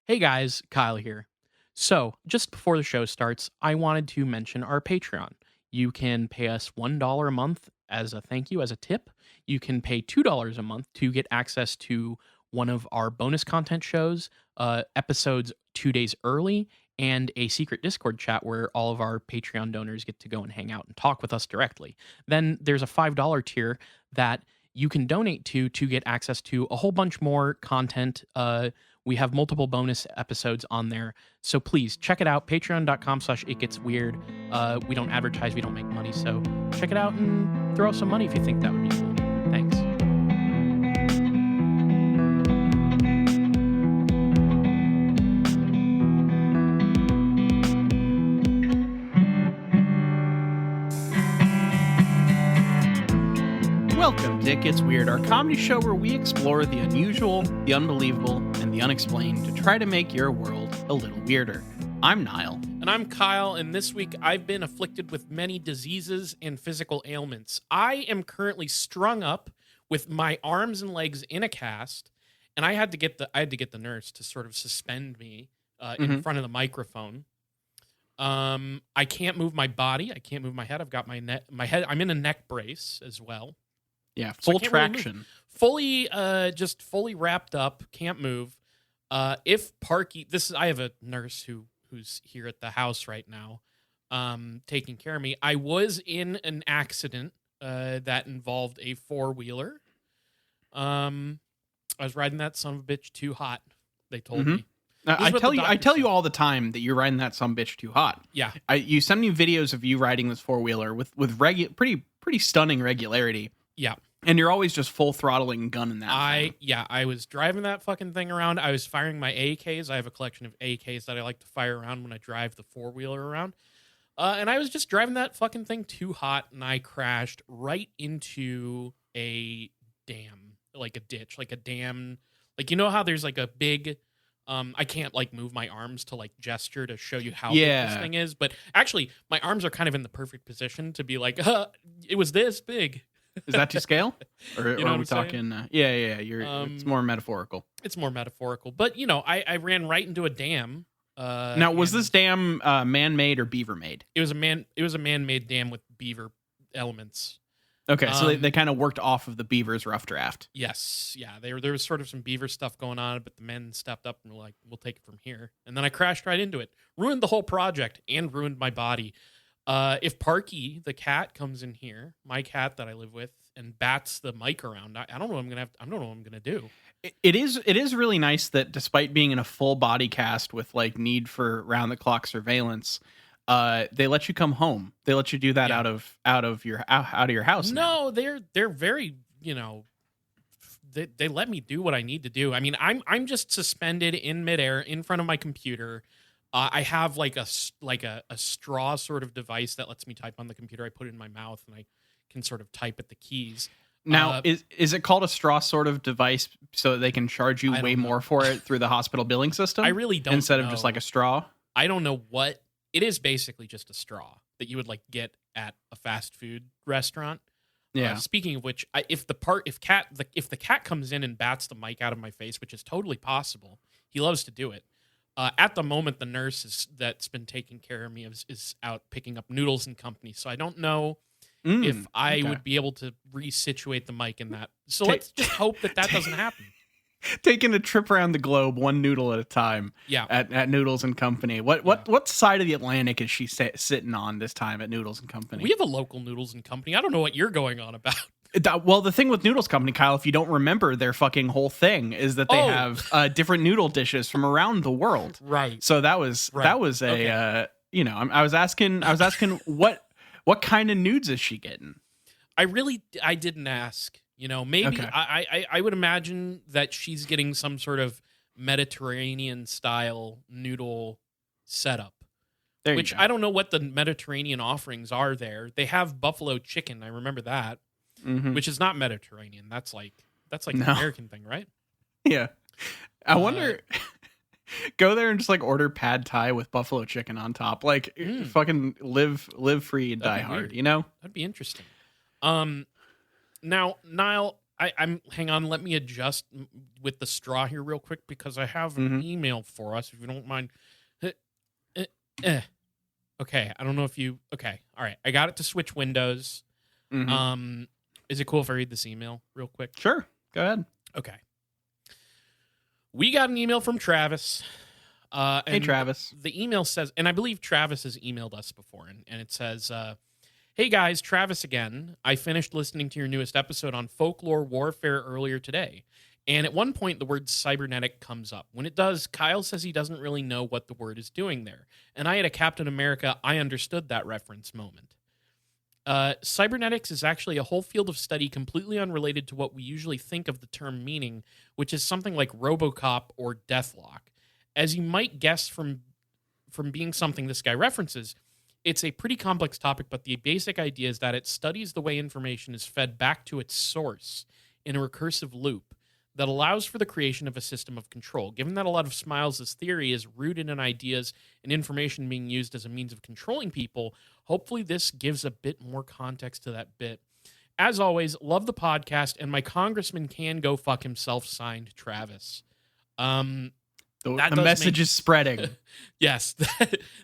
Hey guys, Kyle here. So, just before the show starts, I wanted to mention our Patreon. You can pay us $1 a month as a thank you, as a tip. You can pay $2 a month to get access to one of our bonus content shows, episodes 2 days early, and a secret Discord chat where all of our Patreon donors get to go and hang out and talk with us directly. Then there's a $5 tier that you can donate to get access to a whole bunch more content. We have multiple bonus episodes on there. So please check it out. Patreon.com/itgetsweird. We don't advertise, we don't make money. So check it out and throw some money if you think that would be cool. Thanks. Welcome to It Gets Weird, our comedy show where we explore the unusual, the unbelievable, and the unexplained to try to make your world a little weirder. I'm Nile. And I'm Kyle, and this week I've been afflicted with many diseases and physical ailments. I am currently strung up with my arms and legs in a cast, and I had to get the nurse to sort of suspend me in front of the microphone. I can't move my body. I can't move my head. I've got my head. I'm in a neck brace as well. Yeah, So full I can't really traction. Just fully wrapped up. Can't move. If Parky, I have a nurse who's here at the house right now, taking care of me. I was in an accident that involved a four-wheeler. I was riding that son of a bitch too hot. They told me. I tell you all the time that you're riding that sumbitch too hot. Yeah. You send me videos of you riding this four-wheeler with pretty stunning regularity. Yeah. And you're always just full throttling gunning that thing. I was driving that fucking thing around. I was firing my AKs. I have a collection of AKs that I like to fire around when I drive the four-wheeler around. And I was just driving that fucking thing too hot, and I crashed right into a dam, like a ditch, like a dam. Like, you know how there's like a big... I can't like move my arms to like gesture to show you how big this thing is, but actually my arms are kind of in the perfect position to be like, it was this big. Is that to scale? Or, You know are we what I'm talking? Yeah. It's more metaphorical. It's more metaphorical, but I ran right into a dam. Now, was this dam man-made or beaver-made? It was a man-made dam with beaver elements. Okay, so they kind of worked off of the beaver's rough draft. Yes, yeah. There was sort of some beaver stuff going on, but the men stepped up and were like, "We'll take it from here." And then I crashed right into it, ruined the whole project, and ruined my body. If Parky, the cat, comes in here, my cat that I live with, and bats the mic around, I don't know what I'm gonna I don't know what I'm gonna do. It is really nice that despite being in a full body cast with like need for round the clock surveillance, they let you come home. They let you do that out of your house. No, they're very, they let me do what I need to do. I mean, I'm just suspended in midair in front of my computer. I have like a straw sort of device that lets me type on the computer. I put it in my mouth and I can sort of type at the keys. Now, is it called a straw sort of device so that they can charge you way more for it through the hospital billing system? I really don't instead know. of just like a straw. I don't know what it is. Basically, just a straw that you would like get at a fast food restaurant. Yeah. Speaking of which, if the cat comes in and bats the mic out of my face, which is totally possible, he loves to do it. At the moment, the nurse that's been taking care of me is out picking up Noodles and Company. So I don't know if I would be able to resituate the mic in that. So let's just hope that doesn't happen. Taking a trip around the globe, one noodle at a time. Yeah. At Noodles and Company. What side of the Atlantic is she sitting on this time at Noodles and Company? We have a local Noodles and Company. I don't know what you're going on about. Well, the thing with Noodles Company, Kyle, if you don't remember their fucking whole thing, is that they have different noodle dishes from around the world. Right. So that was a Okay. I was asking what kind of nudes is she getting? I didn't ask. Maybe Okay. I would imagine that she's getting some sort of Mediterranean style noodle setup. There you Which go. I don't know what the Mediterranean offerings are there. They have buffalo chicken. I remember that. Mhm. Which is not Mediterranean. That's like an No. American thing, right? Yeah. I wonder. Go there and just like order pad thai with buffalo chicken on top. Like fucking live free and die hard. weird. You know? That'd be interesting. Now, Niall, I'm hang on. Let me adjust with the straw here real quick because I have an Mhm. email for us. If you don't mind. Eh, eh, eh. Okay, I don't know if you. Okay, all right. I got it to switch windows. Mhm. Um, is it cool if I read this email real quick? Sure. Go ahead. Okay. We got an email from Travis. Hey, And Travis. the email says, and I believe Travis has emailed us before, and it says, hey guys, Travis again. I finished listening to your newest episode on folklore warfare earlier today. And at one point, the word cybernetic comes up. When it does, Kyle says he doesn't really know what the word is doing there. And I had a Captain America, I understood that reference moment. Cybernetics is actually a whole field of study completely unrelated to what we usually think of the term meaning, which is something like Robocop or Deathlock. As you might guess from being something this guy references, it's a pretty complex topic, but the basic idea is that it studies the way information is fed back to its source in a recursive loop that allows for the creation of a system of control. Given that a lot of Smiles' theory is rooted in ideas and information being used as a means of controlling people, hopefully this gives a bit more context to that bit. As always, love the podcast, and my congressman can go fuck himself, signed Travis. That The does message make is spreading. yes,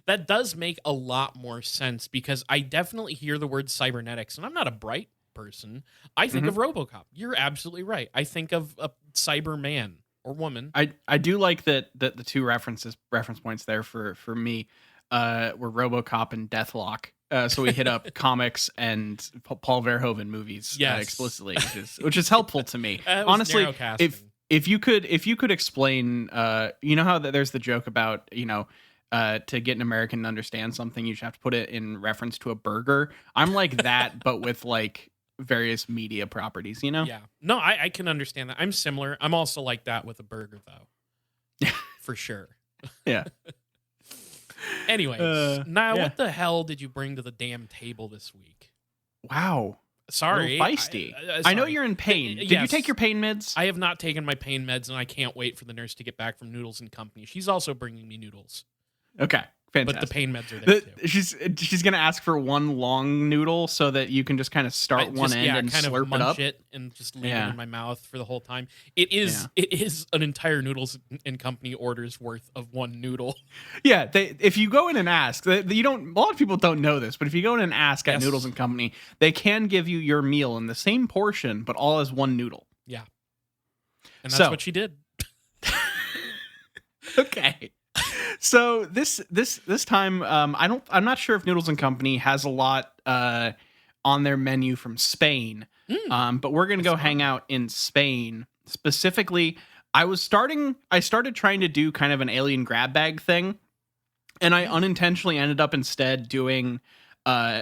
that does make a lot more sense because I definitely hear the word cybernetics, and I'm not a bright person. I think Mhm. of RoboCop. You're absolutely right. I think of a Cyberman or woman. I do like that the two reference points there for me were RoboCop and Deathlock. So we hit up comics and Paul Verhoeven movies Yes, explicitly, which is helpful to me. it was Honestly, narrow casting. if you could explain, you know how there's the joke about to get an American to understand something, you should have to put it in reference to a burger. I'm like that, but with like various media properties. Yeah, no, I can understand that. I'm similar. I'm also like that with a burger, though, for sure. Yeah. Anyways, Niall, Yeah. what the hell did you bring to the damn table this week? Wow. A little Sorry, feisty. I know sorry. you're in pain. Did you take Yes. your pain meds? I have not taken my pain meds, and I can't wait for the nurse to get back from Noodles and Company. She's also bringing me noodles, Okay. but the Fantastic. pain meds are there too. She's gonna ask for one long noodle so that you can just kind of I start one just end and kind of slurp it munch up. it and just leave it Yeah. in my mouth for the whole time. It is an entire Noodles and Company order's worth of one noodle. Yeah, if you go in and ask, you don't. A lot of people don't know this, but if you go in and ask at Yes. Noodles and Company, they can give you your meal in the same portion, but all as one noodle. Yeah, and that's So- what she did. Okay. So this time, I'm not sure if Noodles and Company has a lot on their menu from Spain. But we're gonna go hang out in Spain. Specifically, I started trying to do kind of an alien grab bag thing, and I unintentionally ended up instead doing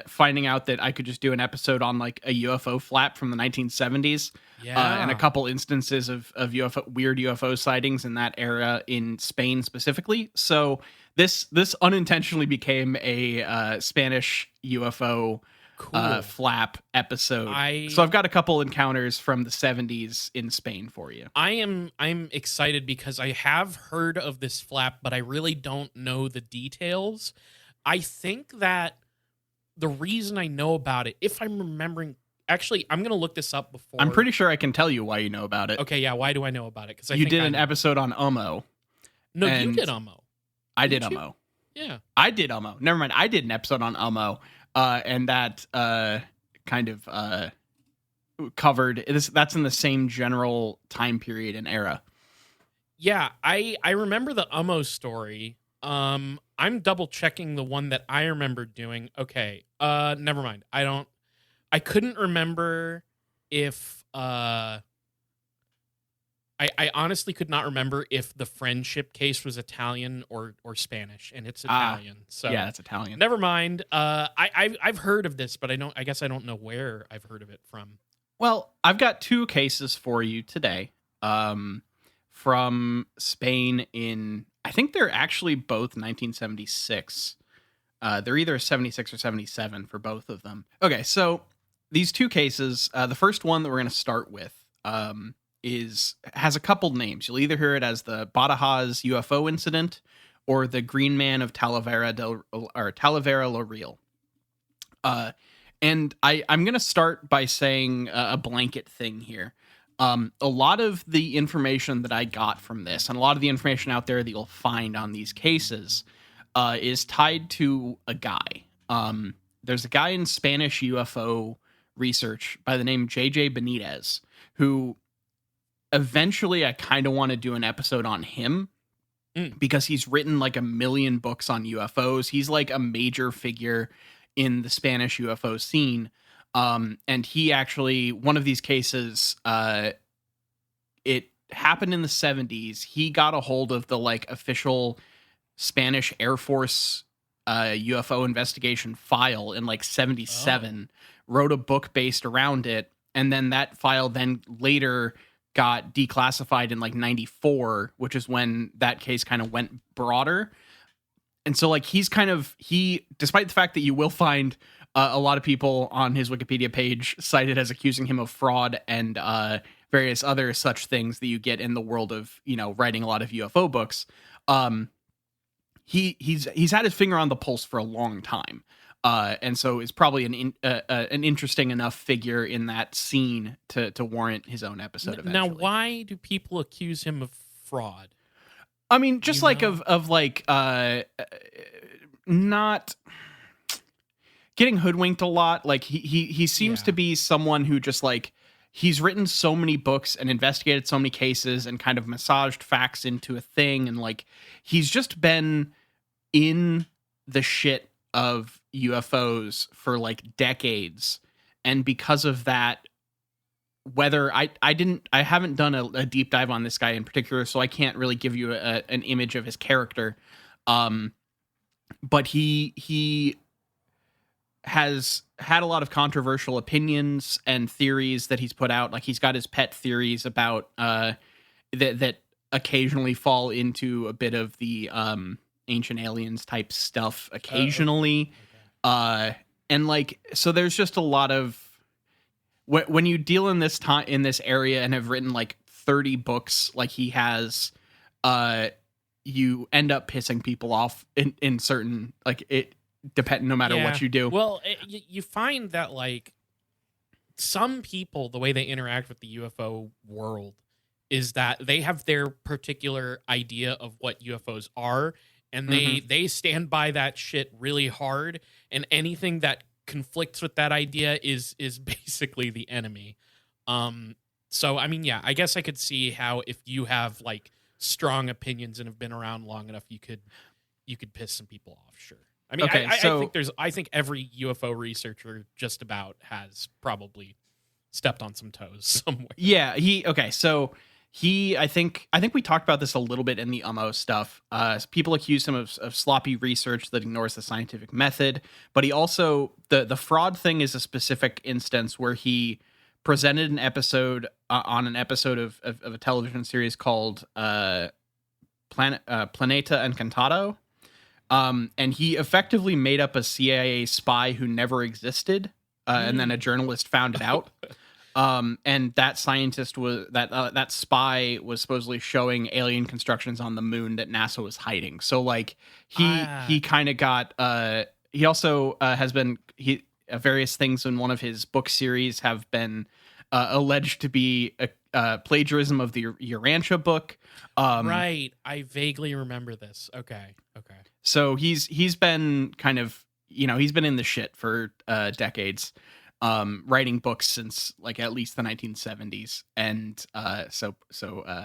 finding out that I could just do an episode on like a UFO flap from the 1970s. Yeah, And a couple instances of weird UFO sightings in that era in Spain specifically. So this unintentionally became a Spanish UFO cool. flap episode. I- So I've got a couple encounters from the 70s in Spain for you. I'm excited because I have heard of this flap, but I really don't know the details. I think that the reason I know about it, if I'm remembering, actually, I'm gonna look this up before. I'm pretty sure I can tell you why you know about it. Okay, yeah. Why do I know about it? Because You did an episode on Umo. No, you and did Umo. I did Did you? Umo. Yeah. I did Umo. Never mind. I did an episode on Umo, and that kind of covered. That's in the same general time period and era. Yeah, I remember the Umo story. I'm double checking the one that I remember doing. Okay. Never mind. I couldn't remember if I honestly could not remember if the friendship case was Italian or Spanish, and it's Italian. So Yeah, that's Italian. never mind. I've heard of this, but I guess I don't know where I've heard of it from. Well, I've got two cases for you today. From Spain I think they're actually both 1976. They're either 76 or 77 for both of them. Okay, so these two cases, the first one that we're going to start with has a couple names. You'll either hear it as the Badajoz UFO incident or the Green Man of Talavera La Real. And I'm going to start by saying a blanket thing here. A lot of the information that I got from this, and a lot of the information out there that you'll find on these cases, is tied to a guy. There's a guy in Spanish UFO research by the name JJ Benitez, who eventually I kind of want to do an episode on him because he's written like a million books on UFOs. He's like a major figure in the Spanish UFO scene. And he actually, one of these cases, it happened in the 70s. He got a hold of the like official Spanish Air Force UFO investigation file in like 77, wrote a book based around it. And then that file then later got declassified in like 94, which is when that case kind of went broader. And so like he, despite the fact that you will find a lot of people on his Wikipedia page cited as accusing him of fraud and various other such things that you get in the world of, writing a lot of UFO books. He's had his finger on the pulse for a long time. And so is probably an interesting enough figure in that scene to warrant his own episode eventually. Now, why do people accuse him of fraud? I mean, just like of like not getting hoodwinked a lot. Like he seems to be someone who just like he's written so many books and investigated so many cases and kind of massaged facts into a thing, and like he's just been in the shit of UFOs for like decades. And because of that, whether I haven't done a deep dive on this guy in particular, so I can't really give you an image of his character. But he has had a lot of controversial opinions and theories that he's put out. Like he's got his pet theories about that occasionally fall into a bit of the ancient aliens type stuff occasionally. And like, so there's just a lot of, when you deal in this time in this area and have written like 30 books, like he has, you end up pissing people off in certain, like it depend, no matter what you do. Well, you find that like some people, the way they interact with the UFO world is that they have their particular idea of what UFOs are. And they stand by that shit really hard, and anything that conflicts with that idea is basically the enemy. So I mean, yeah, I guess I could see how if you have like strong opinions and have been around long enough, you could piss some people off. Sure. I mean, I think every UFO researcher just about has probably stepped on some toes somewhere. Yeah. I think we talked about this a little bit in the stuff. People accuse him of sloppy research that ignores the scientific method, but he also, the fraud thing is a specific instance where he presented an episode on an episode of a television series called Planeta Encantado. And he effectively made up a CIA spy who never existed. And then a journalist found it out. And that scientist was that spy was supposedly showing alien constructions on the moon that NASA was hiding. So like he kind of got he also has been various things in one of his book series have been alleged to be a plagiarism of the Urantia book. Right, I vaguely remember this. Okay. So he's been kind of he's been in the shit for decades. Writing books since like at least the 1970s, and so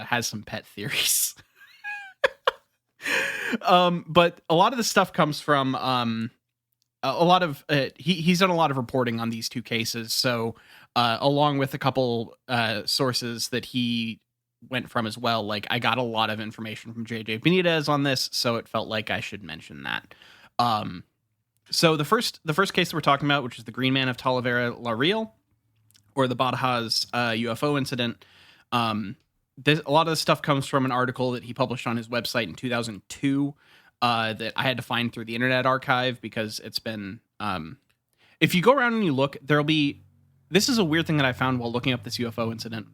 has some pet theories. But a lot of the stuff comes from a lot of he's done a lot of reporting on these two cases. So along with a couple sources that he went from as well, like I got a lot of information from JJ Benitez on this, so it felt like I should mention that. So the first case that we're talking about, which is the Green Man of Talavera La Real, or the Badajoz UFO incident, a lot of this stuff comes from an article that he published on his website in 2002 that I had to find through the Internet Archive because it's been... if you go around and you look, there'll be... This is a weird thing that I found while looking up this UFO incident.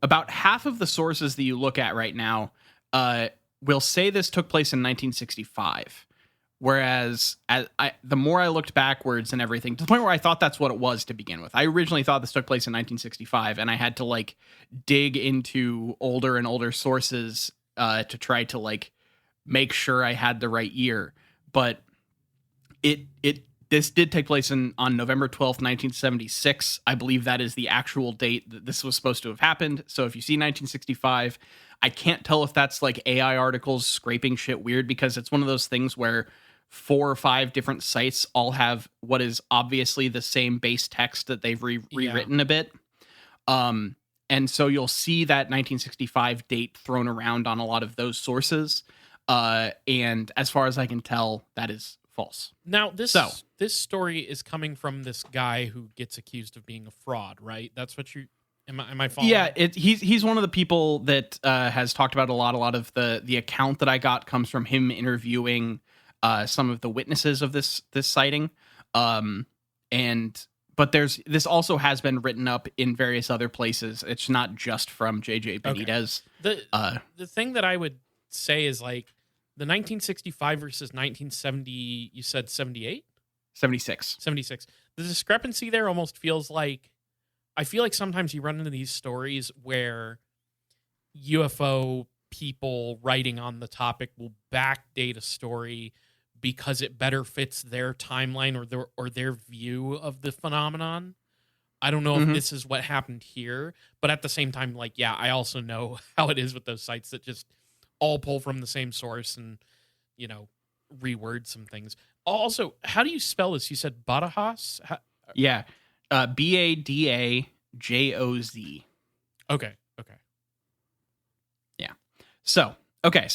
About half of the sources that you look at right now will say this took place in 1965. Whereas the more I looked backwards and everything, to the point where I thought that's what it was to begin with. I originally thought this took place in 1965, and I had to like dig into older and older sources to try to like make sure I had the right year. But this did take place on November 12th, 1976. I believe that is the actual date that this was supposed to have happened. So if you see 1965, I can't tell if that's like AI articles scraping shit weird, because it's one of those things where 4 or 5 different sites all have what is obviously the same base text that they've rewritten a bit. And so you'll see that 1965 date thrown around on a lot of those sources. And as far as I can tell, that is false. Now, this story is coming from this guy who gets accused of being a fraud, right? That's what you... Am I following? Yeah, he's one of the people that has talked about a lot of the account that I got comes from him interviewing some of the witnesses of this sighting. But this also has been written up in various other places. It's not just from JJ Benitez. Okay. The thing that I would say is like the 1965 versus 1970, you said 78? 76. 76. The discrepancy there almost feels like, I feel like sometimes you run into these stories where UFO people writing on the topic will backdate a story because it better fits their timeline or their view of the phenomenon. I don't know if this is what happened here, but at the same time, like, yeah, I also know how it is with those sites that just all pull from the same source and, you know, reword some things. Also, how do you spell this? You said Badajoz? Yeah. Badajoz. Okay. Yeah. So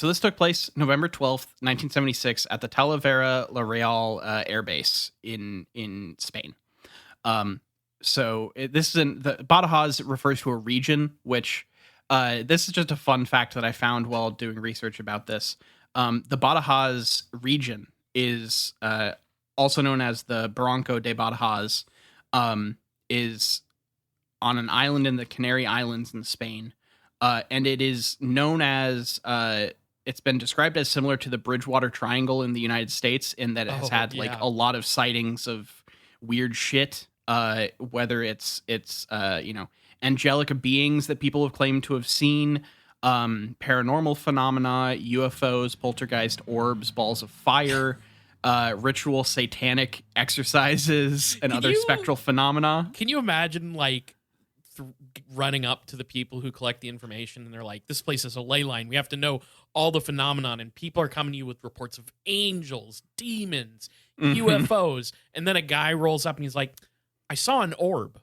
this took place November 12th, 1976 at the Talavera La Real Air Base in Spain. This is the Badajoz refers to a region, which this is just a fun fact that I found while doing research about this. The Badajoz region is also known as the Barranco de Badajoz, is on an island in the Canary Islands in Spain. And it is known as, it's been described as similar to the Bridgewater Triangle in the United States, in that it has had like a lot of sightings of weird shit, whether it's angelic beings that people have claimed to have seen, paranormal phenomena, UFOs, poltergeist orbs, balls of fire, ritual satanic exercises, and other spectral phenomena. Can you imagine like running up to the people who collect the information and they're like, this place is a ley line, we have to know all the phenomenon, and people are coming to you with reports of angels, demons, UFOs, and then a guy rolls up and he's like, I saw an orb.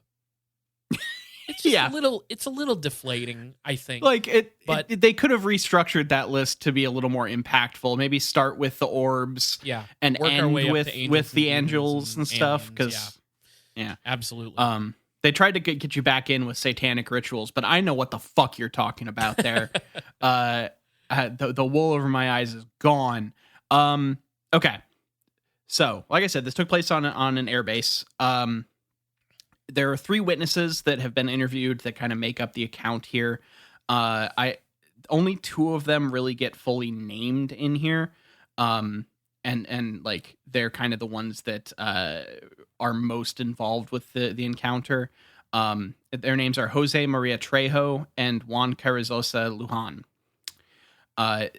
It's just a little deflating, I think. But they could have restructured that list to be a little more impactful. Maybe start with the orbs, and work end with the angels and stuff. Because absolutely. They tried to get you back in with satanic rituals, but I know what the fuck you're talking about there. The wool over my eyes is gone. Okay. So, like I said, this took place on an airbase. There are 3 witnesses that have been interviewed that kind of make up the account here. Only 2 of them really get fully named in here. And like they're kind of the ones that are most involved with the encounter. Their names are Jose Maria Trejo and Juan Carrizosa Lujan.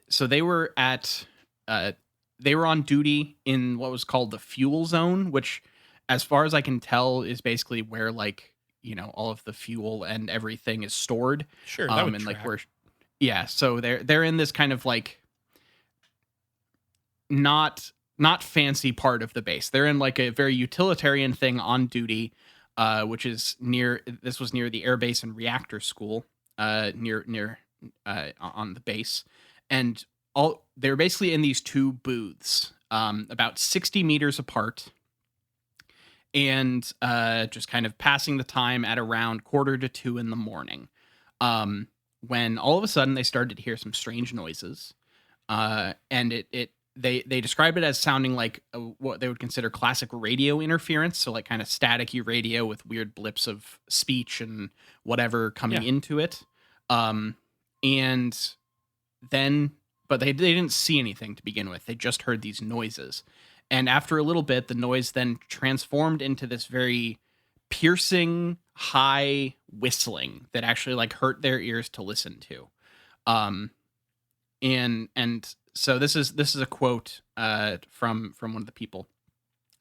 So they were on duty in what was called the fuel zone, which, as far as I can tell, is basically where, like, you know, all of the fuel and everything is stored. Sure, that would and track. Like so they're in this kind of like not fancy part of the base. They're in like a very utilitarian thing on duty, which is near the air base and reactor school, near on the base, and they're basically in these 2 booths, about 60 meters apart. And just kind of passing the time at around 1:45 in the morning, when all of a sudden they started to hear some strange noises, and they describe it as sounding like what they would consider classic radio interference, so like kind of staticky radio with weird blips of speech and whatever coming into it. And then but they didn't see anything to begin with. They just heard these noises. And after a little bit, the noise then transformed into this very piercing, high whistling that actually like hurt their ears to listen to. Um, and so this is a quote from one of the people.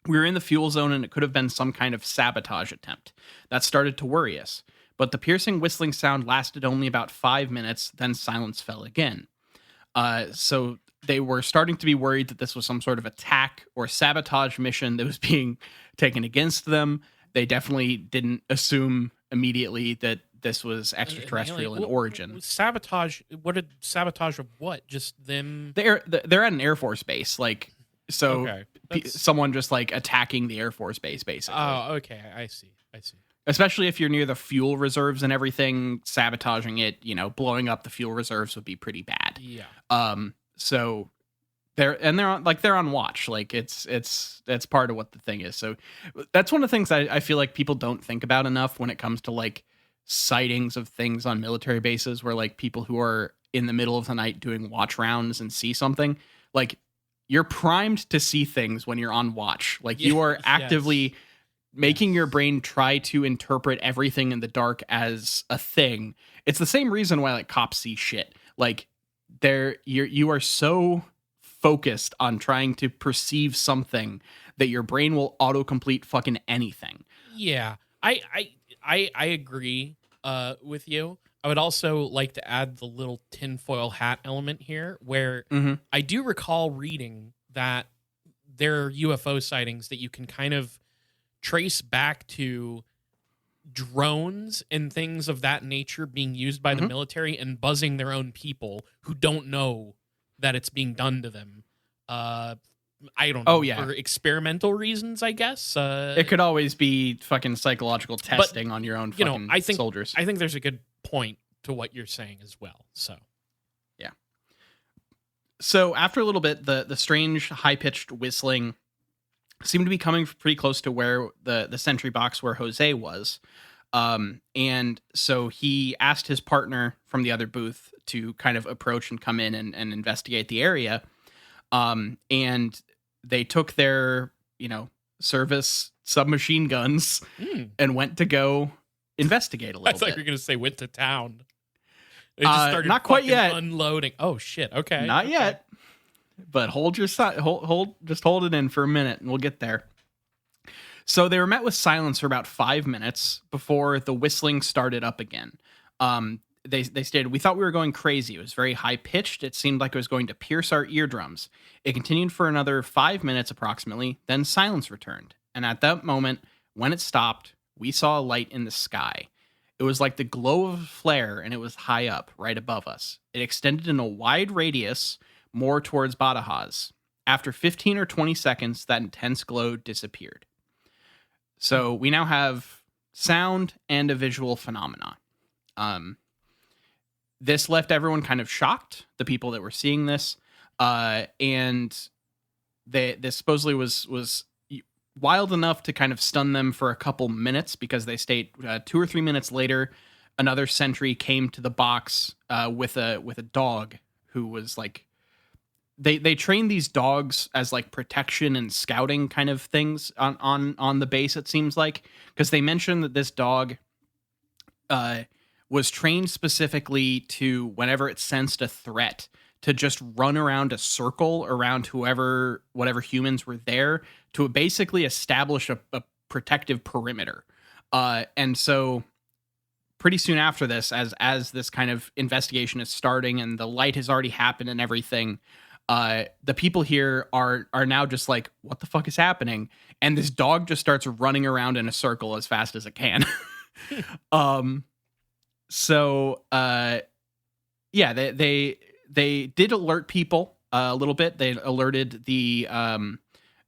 We were in the fuel zone and it could have been some kind of sabotage attempt. That started to worry us. But the piercing whistling sound lasted only about 5 minutes, then silence fell again. So they were starting to be worried that this was some sort of attack or sabotage mission that was being taken against them. They definitely didn't assume immediately that this was extraterrestrial in origin. Sabotage? What did sabotage of what? Just them? They're at an Air Force base, like so. Okay. Someone just like attacking the Air Force base, basically. Oh, okay. I see. Especially if you're near the fuel reserves and everything, sabotaging it, blowing up the fuel reserves would be pretty bad. Yeah. So they're on watch. Like it's part of what the thing is. So that's one of the things I feel like people don't think about enough when it comes to like sightings of things on military bases, where like people who are in the middle of the night doing watch rounds and see something, like you're primed to see things when you're on watch. Like you are actively making your brain try to interpret everything in the dark as a thing. It's the same reason why like cops see shit. Like you are so focused on trying to perceive something that your brain will autocomplete fucking anything. Yeah. I agree with you. I would also like to add the little tinfoil hat element here, where I do recall reading that there are UFO sightings that you can kind of trace back to drones and things of that nature being used by the military and buzzing their own people who don't know that it's being done to them. I don't know. For experimental reasons, I guess. It could always be fucking psychological testing on your own fucking soldiers. I think there's a good point to what you're saying as well. So, yeah. So after a little bit, the strange high-pitched whistling seemed to be coming pretty close to where the sentry box where Jose was. And so he asked his partner from the other booth to kind of approach and come in and investigate the area. And they took their, service submachine guns and went to go investigate a little bit. I thought you were going to say went to town. They just started not quite yet. Unloading. Oh shit. Okay. Not yet. But hold your side. Just hold it in for a minute, and we'll get there. So they were met with silence for about 5 minutes before the whistling started up again. They stated, "We thought we were going crazy. It was very high pitched. It seemed like it was going to pierce our eardrums. It continued for another 5 minutes approximately. Then silence returned. And at that moment, when it stopped, we saw a light in the sky. It was like the glow of a flare, and it was high up, right above us. It extended in a wide radius, more towards Badajoz. After 15 or 20 seconds, that intense glow disappeared." So we now have sound and a visual phenomena. This left everyone kind of shocked, the people that were seeing this, and this supposedly was wild enough to kind of stun them for a couple minutes, because they state 2 or 3 minutes later, another sentry came to the box with a dog who was like, they train these dogs as like protection and scouting kind of things on the base, it seems like, because they mentioned that this dog was trained specifically to, whenever it sensed a threat, to just run around a circle around whatever humans were there, to basically establish a protective perimeter. And so pretty soon after this, as this kind of investigation is starting and the light has already happened and everything, the people here are now just like, what the fuck is happening? And this dog just starts running around in a circle as fast as it can. So they did alert people a little bit. They alerted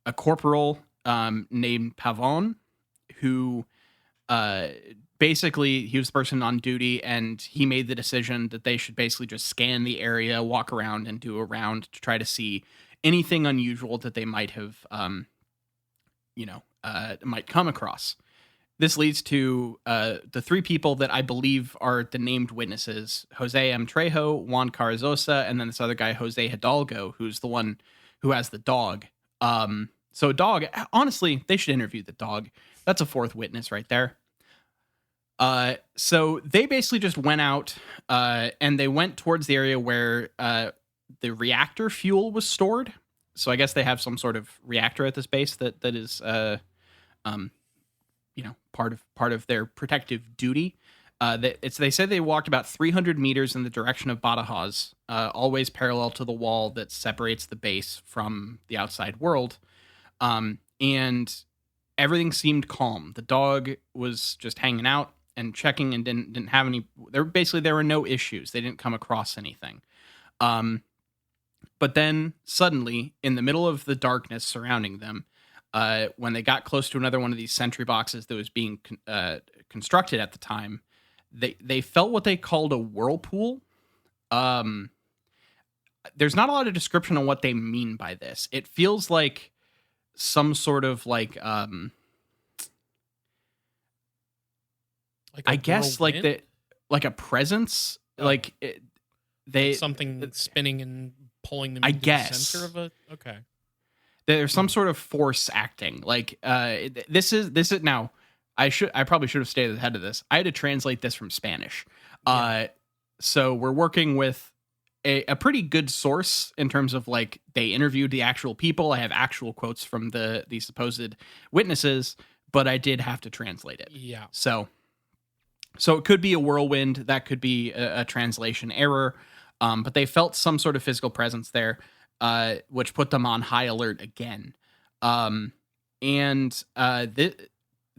a corporal named Pavon, who basically he was the person on duty, and he made the decision that they should basically just scan the area, walk around, and do a round to try to see anything unusual that they might have might come across. this leads to the three people that I believe are the named witnesses: Jose M. Trejo, Juan Carrizosa, and then this other guy, Jose Hidalgo, who's the one who has the dog. So dog, honestly, they should interview the dog. That's a fourth witness right there. So they basically just went out and they went towards the area where the reactor fuel was stored. So I guess they have some sort of reactor at this base that is part of their protective duty. They said they walked about 300 meters in the direction of Badajoz, always parallel to the wall that separates the base from the outside world. And everything seemed calm. The dog was just hanging out and checking and didn't have any. There were no issues. They didn't come across anything. But then suddenly, in the middle of the darkness surrounding them, when they got close to another one of these sentry boxes that was being constructed at the time, they felt what they called a whirlpool. There's not a lot of description on what they mean by this. It feels like some sort of like I guess like a presence, like something spinning and pulling them I into guess. the center of a okay. There's some sort of force acting. Like this is now. I probably should have stayed ahead of this. I had to translate this from Spanish. So we're working with a pretty good source in terms of like they interviewed the actual people. I have actual quotes from the supposed witnesses, but I did have to translate it. Yeah. So it could be a whirlwind. That could be a translation error. But they felt some sort of physical presence there, which put them on high alert again.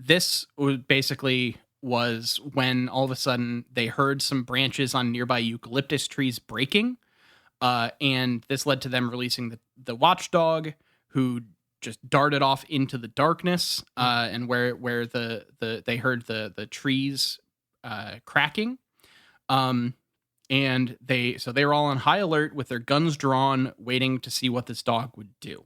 This basically was when all of a sudden they heard some branches on nearby eucalyptus trees breaking. And this led to them releasing the watchdog, who just darted off into the darkness, and where they heard the trees cracking. And they were all on high alert with their guns drawn, waiting to see what this dog would do.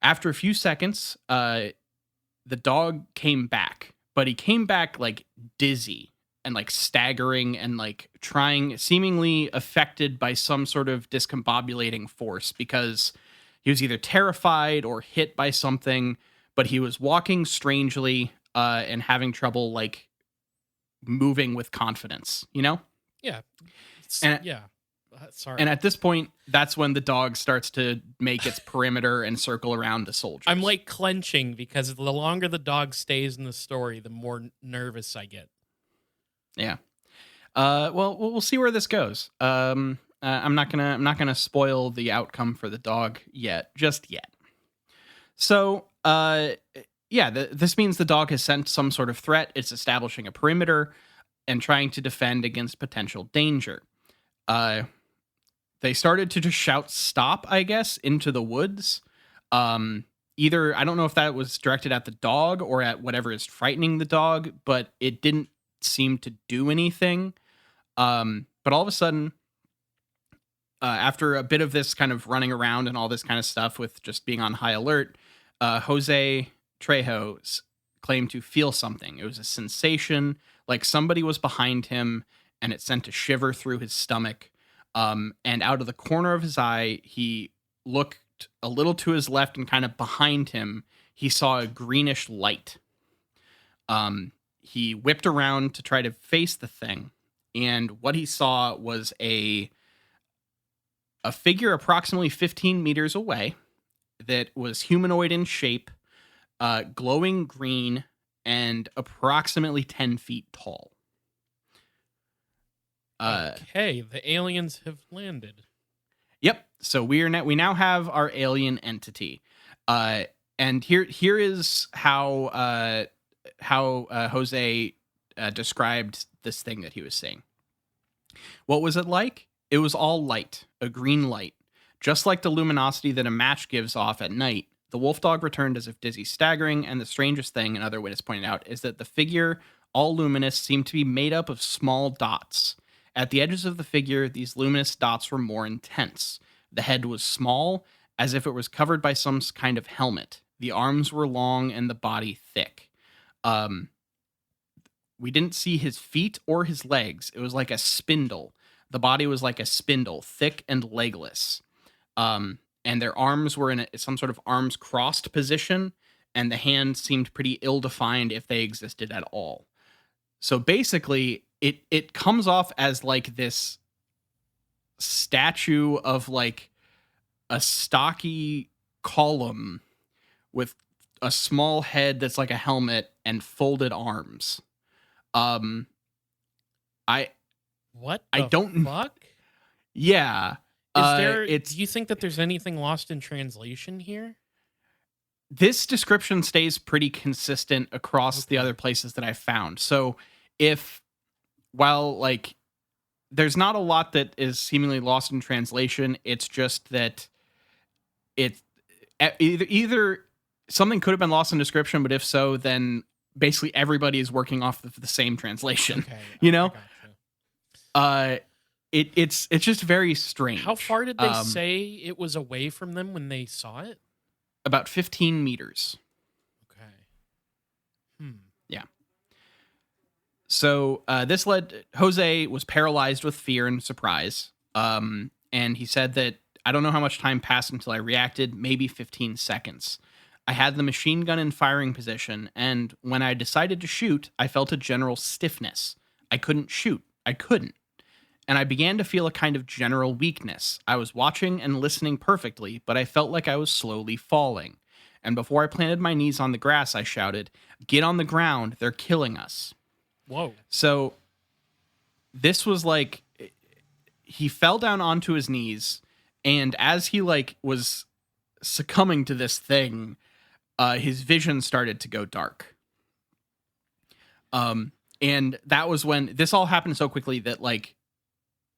After a few seconds, the dog came back, but he came back like dizzy and like staggering and like seemingly affected by some sort of discombobulating force, because he was either terrified or hit by something, but he was walking strangely and having trouble like moving with confidence, you know? Yeah. Sorry. And at this point, that's when the dog starts to make its perimeter and circle around the soldiers. I'm like clenching because the longer the dog stays in the story, the more nervous I get. Yeah. Well, we'll see where this goes. I'm not gonna spoil the outcome for the dog just yet. So, this means the dog has sensed some sort of threat. It's establishing a perimeter and trying to defend against potential danger. They started to just shout stop, I guess, into the woods. Either, I don't know if that was directed at the dog or at whatever is frightening the dog, but it didn't seem to do anything. But all of a sudden, after a bit of this kind of running around and all this kind of stuff with just being on high alert, Jose Trejo claimed to feel something. It was a sensation, like somebody was behind him, and it sent a shiver through his stomach. And out of the corner of his eye, he looked a little to his left, and kind of behind him, he saw a greenish light. He whipped around to try to face the thing, and what he saw was a figure approximately 15 meters away that was humanoid in shape, glowing green, and approximately 10 feet tall. Okay, the aliens have landed. Yep. So we now have our alien entity, and here is how Jose described this thing that he was seeing. What was it like? It was all light, a green light, just like the luminosity that a match gives off at night. The wolf dog returned as if dizzy, staggering, and the strangest thing, another witness pointed out, is that the figure, all luminous, seemed to be made up of small dots. At the edges of the figure, these luminous dots were more intense. The head was small, as if it was covered by some kind of helmet. The arms were long and the body thick. Um, we didn't see his feet or his legs. It was like a spindle. The body was like a spindle, thick and legless. And their arms were in some sort of arms crossed position, and the hands seemed pretty ill-defined if they existed at all. So basically, it comes off as like this statue of like a stocky column with a small head that's like a helmet and folded arms. Um, I What I the don't. fuck? Yeah. Is there? It's Do you think that there's anything lost in translation here? This description stays pretty consistent across the Okay. other places that I've found. So if while like there's not a lot that is seemingly lost in translation, it's just that it either something could have been lost in description, but if so, then basically everybody is working off the same translation. Okay, You I know? gotcha. It's just very strange. How far did they say it was away from them when they saw it? About 15 meters. Okay. Yeah. So this led Jose was paralyzed with fear and surprise. And he said that I don't know how much time passed until I reacted, maybe 15 seconds. I had the machine gun in firing position, and when I decided to shoot, I felt a general stiffness. I couldn't shoot. I couldn't. And I began to feel a kind of general weakness. I was watching and listening perfectly, but I felt like I was slowly falling. And before I planted my knees on the grass, I shouted, "Get on the ground, they're killing us." Whoa. So this was like, he fell down onto his knees, and as he like was succumbing to this thing, his vision started to go dark. And that was when this all happened so quickly that like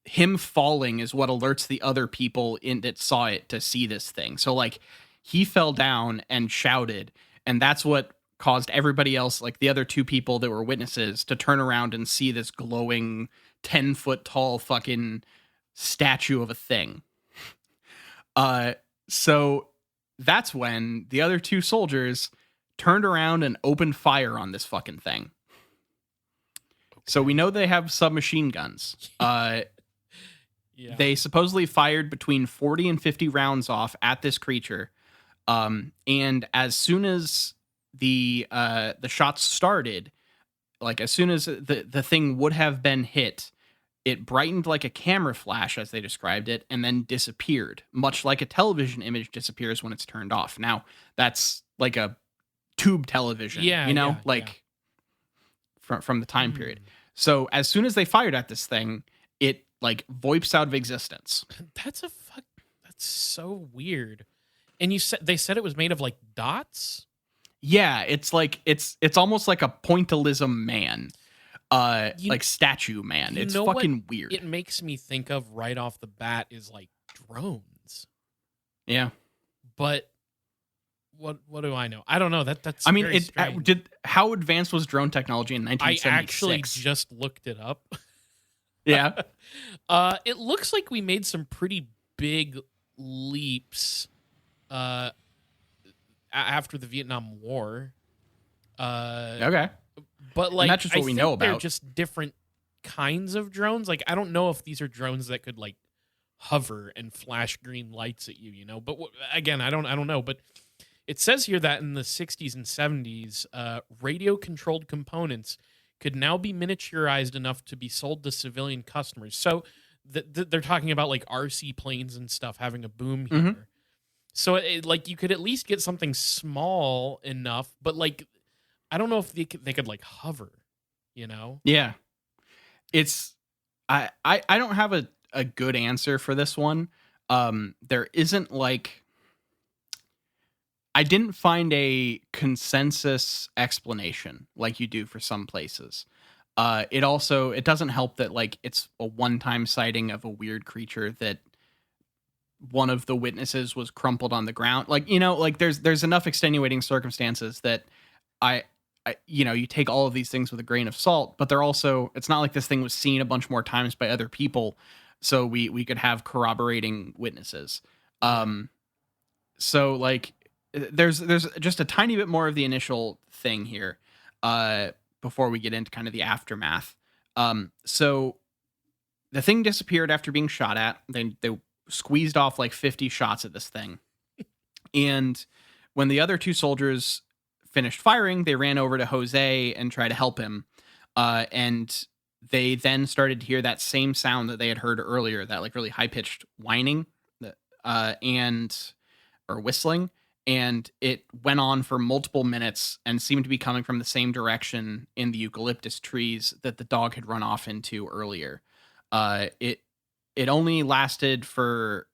him falling is what alerts the other people in that saw it to see this thing. So like he fell down and shouted, and that's what caused everybody else, like the other two people that were witnesses, to turn around and see this glowing 10-foot tall fucking statue of a thing. So that's when the other two soldiers turned around and opened fire on this fucking thing. So we know they have submachine guns. Yeah. They supposedly fired between 40 and 50 rounds off at this creature. And as soon as the shots started, like as soon as the thing would have been hit, it brightened like a camera flash, as they described it, and then disappeared, much like a television image disappears when it's turned off. Now, that's like a tube television, Yeah, you know, yeah, like from the time period. So as soon as they fired at this thing, it like voips out of existence. That's so weird. And they said it was made of like dots? Yeah, it's like it's almost like a pointillism man. Like statue man. It's fucking weird. It makes me think of right off the bat is like drones. Yeah. But what do I know? I don't know. That's I mean, very strange. how advanced was drone technology in I 1976? actually just looked it up. Yeah. It looks like we made some pretty big leaps after the Vietnam War. Okay. But like, and that's just what we know about. They're just different kinds of drones. Like, I don't know if these are drones that could like hover and flash green lights at you, you know. But again, I don't know. But it says here that in the 60s and 70s, radio-controlled components could now be miniaturized enough to be sold to civilian customers. So they're talking about like RC planes and stuff having a boom here. Mm-hmm. So like you could at least get something small enough, but like I don't know if they could like hover, you know? Yeah. It's I don't have a good answer for this one. There isn't like, I didn't find a consensus explanation like you do for some places. It doesn't help that like it's a one-time sighting of a weird creature that one of the witnesses was crumpled on the ground. Like, you know, like there's enough extenuating circumstances that I you know, you take all of these things with a grain of salt, but they're also, it's not like this thing was seen a bunch more times by other people, so we could have corroborating witnesses. So like there's just a tiny bit more of the initial thing here. uh, before we get into kind of the aftermath. So the thing disappeared after being shot at. They squeezed off like 50 shots at this thing. And when the other two soldiers finished firing, they ran over to Jose and tried to help him. And they then started to hear that same sound that they had heard earlier, that like really high pitched whining, and or whistling. And it went on for multiple minutes and seemed to be coming from the same direction in the eucalyptus trees that the dog had run off into earlier. It only lasted for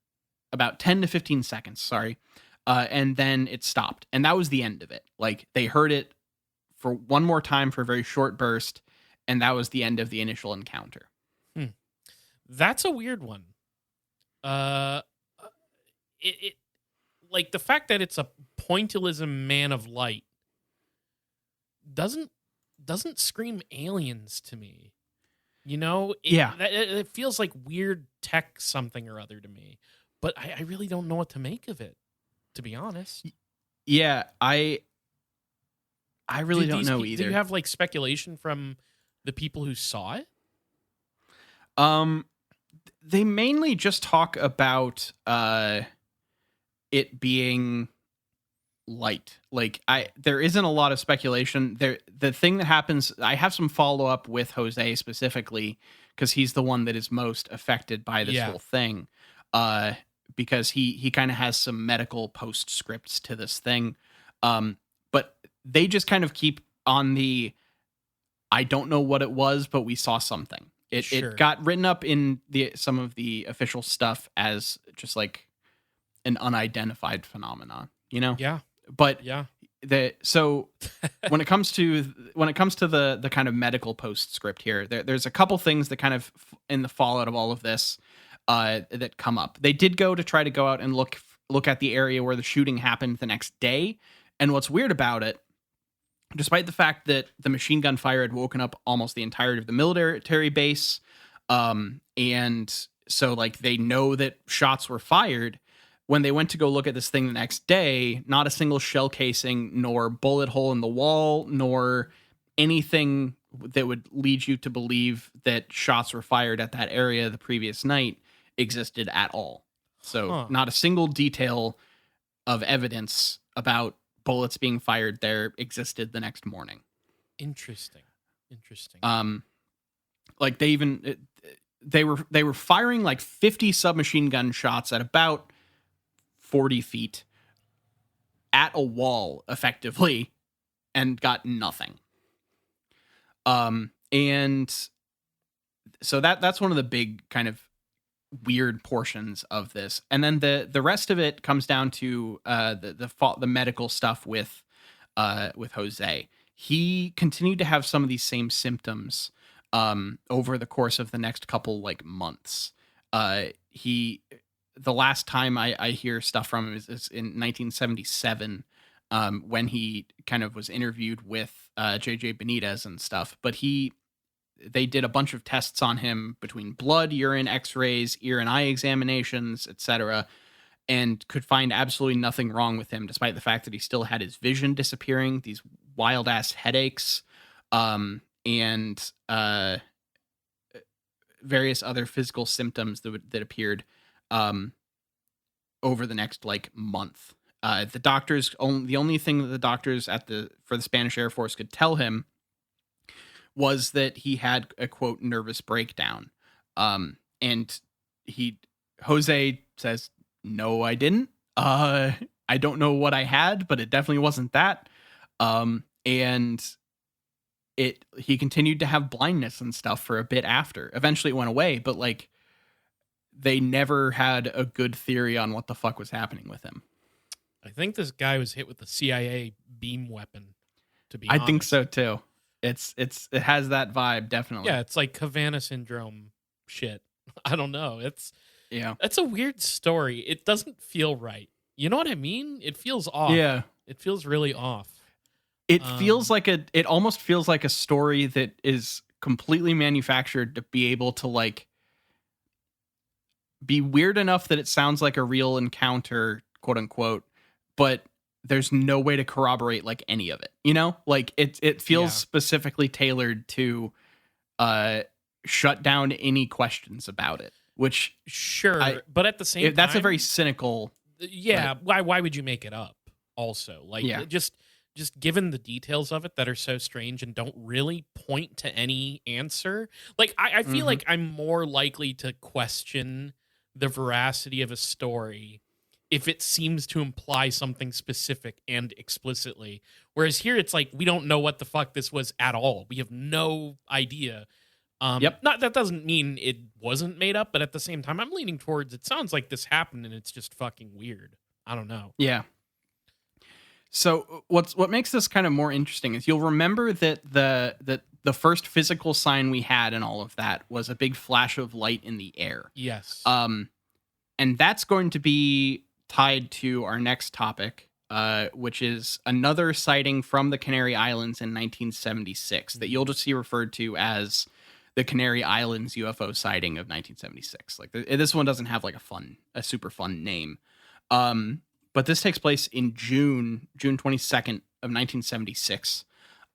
about 10 to 15 seconds, sorry. And then it stopped. And that was the end of it. Like they heard it for one more time for a very short burst, and that was the end of the initial encounter. That's a weird one. It like the fact that it's a pointillism man of light doesn't scream aliens to me. You know, it feels like weird tech something or other to me, but I really don't know what to make of it, to be honest. Yeah, I really don't know either. Do you have like speculation from the people who saw it? They mainly just talk about it being light. Like there isn't a lot of speculation there. The thing that happens, I have some follow up with Jose specifically because he's the one that is most affected by this whole thing. Because he kind of has some medical postscripts to this thing. But they just kind of keep on the, I don't know what it was, but we saw something. It got written up in some of the official stuff as just like an unidentified phenomenon, you know? Yeah. But so when it comes to the kind of medical postscript here, there's a couple things that kind of in the fallout of all of this that come up. They did go out and look at the area where the shooting happened the next day. And what's weird about it, despite the fact that the machine gun fire had woken up almost the entirety of the military base, and so like they know that shots were fired, when they went to go look at this thing the next day, not a single shell casing, nor bullet hole in the wall, nor anything that would lead you to believe that shots were fired at that area the previous night existed at all. So not a single detail of evidence about bullets being fired there existed the next morning. Interesting. Like they were firing like 50 submachine gun shots at about 40 feet at a wall effectively and got nothing. And so that's one of the big kind of weird portions of this. And then the rest of it comes down to the medical stuff with Jose. He continued to have some of these same symptoms over the course of the next couple like months. The last time I hear stuff from him is in 1977, when he kind of was interviewed with JJ Benitez and stuff. But they did a bunch of tests on him between blood, urine, x-rays, ear and eye examinations, etc., and could find absolutely nothing wrong with him, despite the fact that he still had his vision disappearing, these wild ass headaches, and various other physical symptoms that appeared over the next like month. The only thing that the doctors for the Spanish Air Force could tell him was that he had a quote nervous breakdown. And Jose says, "No, I didn't. I don't know what I had, but it definitely wasn't that." And he continued to have blindness and stuff for a bit after. Eventually it went away, but like they never had a good theory on what the fuck was happening with him. I think this guy was hit with the CIA beam weapon, to be honest. I think so too. It has that vibe, definitely. Yeah, it's like Havana syndrome shit. I don't know. It's a weird story. It doesn't feel right. You know what I mean? It feels off. Yeah. It feels really off. It almost feels like a story that is completely manufactured to be able to like be weird enough that it sounds like a real encounter, quote unquote, but there's no way to corroborate like any of it. You know, like it feels Yeah. specifically tailored to uh shut down any questions about it, which I Sure, but at the same that's a very time, cynical, but yeah, why would you make it up also? Like, yeah. just given the details of it that are so strange and don't really point to any answer, like, I feel Hmm. like I'm more likely to question the veracity of a story if it seems to imply something specific and explicitly. Whereas here it's like we don't know what the fuck this was at all. We have no idea. Yep. Not that doesn't mean it wasn't made up, but at the same time, I'm leaning towards it sounds like this happened and it's just fucking weird. I don't know. Yeah. So what makes this kind of more interesting is you'll remember that the first physical sign we had and all of that was a big flash of light in the air. Yes. Um, and that's going to be tied to our next topic, which is another sighting from the Canary Islands in 1976 that you'll just see referred to as the Canary Islands UFO sighting of 1976. Like this one doesn't have like a super fun name. But this takes place in June 22nd of 1976.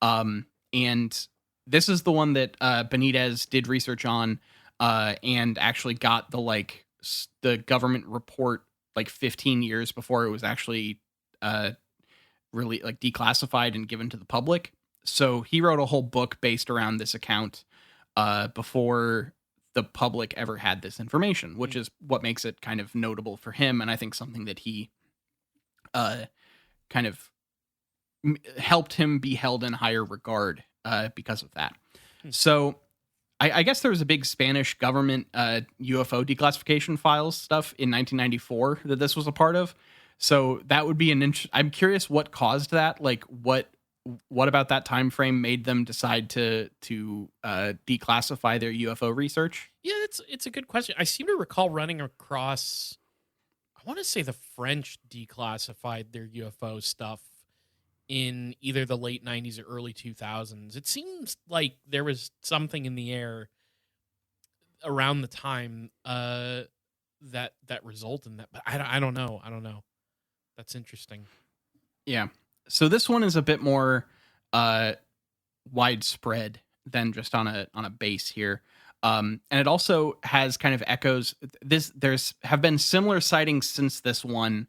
And this is the one that Benitez did research on, and actually got the government report like 15 years before it was actually really like declassified and given to the public. So he wrote a whole book based around this account before the public ever had this information, which is what makes it kind of notable for him, and I think something that he kind of helped him be held in higher regard because of that. So I guess there was a big Spanish government UFO declassification files stuff in 1994 that this was a part of. So that would be I'm curious what caused that. Like what about that time frame made them decide to declassify their UFO research? Yeah, it's a good question. I seem to recall running across, I want to say the French declassified their UFO stuff in either the late 90s or early 2000s. It seems like there was something in the air around the time that result in that, but I don't know. I don't know. That's interesting. Yeah. So this one is a bit more widespread than just on a base here. And it also has kind of echoes. Have been similar sightings since this one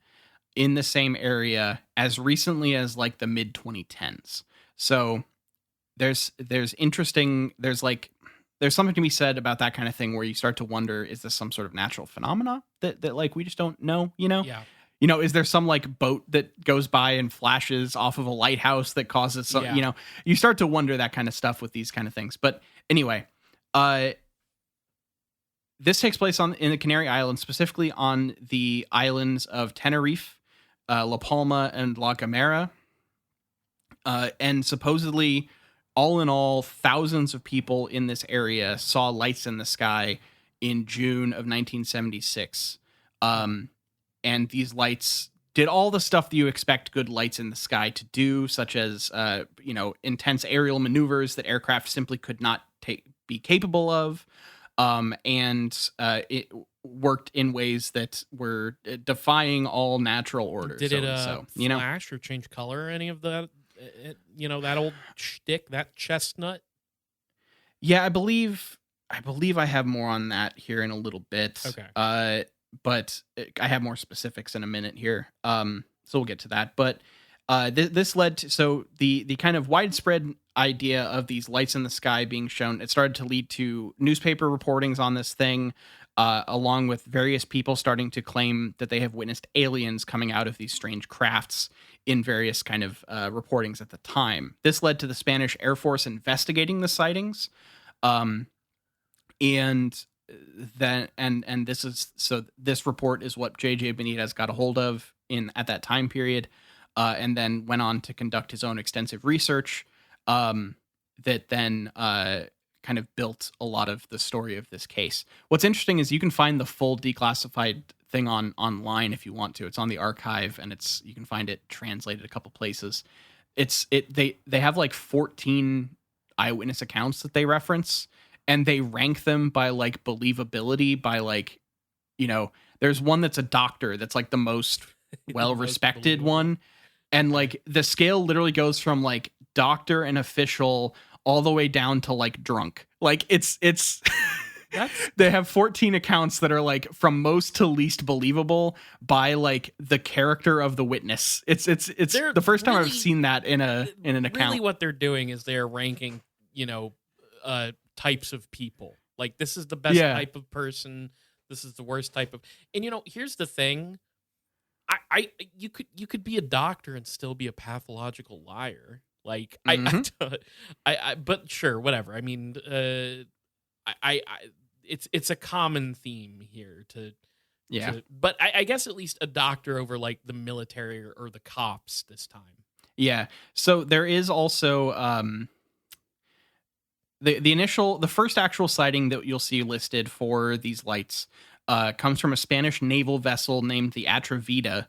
in the same area as recently as like the mid 2010s. So there's something to be said about that kind of thing where you start to wonder, is this some sort of natural phenomena that like we just don't know, you know? Yeah. You know, is there some like boat that goes by and flashes off of a lighthouse that causes some, Yeah. you know, you start to wonder that kind of stuff with these kind of things. But anyway, this takes place in the Canary Islands, specifically on the islands of Tenerife, La Palma, and La Gomera. And supposedly, all in all, thousands of people in this area saw lights in the sky in June of 1976. And these lights did all the stuff that you expect good lights in the sky to do, such as, intense aerial maneuvers that aircraft simply could not be capable of. And it worked in ways that were defying all natural order. Did it you know, flash or change color or any of that? That old shtick, that chestnut. yeah, I believe I have more on that here in a little bit. Okay. But I have more specifics in a minute here. So we'll get to that. But this led to the kind of widespread idea of these lights in the sky being shown. It started to lead to newspaper reportings on this thing, along with various people starting to claim that they have witnessed aliens coming out of these strange crafts in various kind of reportings at the time. This led to the Spanish Air Force investigating the sightings, and then and this report is what JJ Benitez got a hold of at that time period, and then went on to conduct his own extensive research, that then kind of built a lot of the story of this case. What's interesting is you can find the full declassified thing online if you want to. It's on the archive, and you can find it translated a couple places. They have like 14 eyewitness accounts that they reference, and they rank them by like believability, by like, there's one that's a doctor that's like the most well respected one, And like the scale literally goes from like doctor and official all the way down to like drunk. Like it's That's they have 14 accounts that are like from most to least believable by like the character of the witness. It's They're the first time I've really seen that in an really account. what they're doing is they're ranking, types of people. Like this is the best Yeah. type of person, this is the worst type of. And here's the thing. I you could be a doctor and still be a pathological liar. Like Mhm. but sure, whatever. I mean, I it's a common theme here Yeah. but I guess at least a doctor over like the military or the cops this time. Yeah. So there is also the first actual sighting that you'll see listed for these lights comes from a Spanish naval vessel named the Atrevida,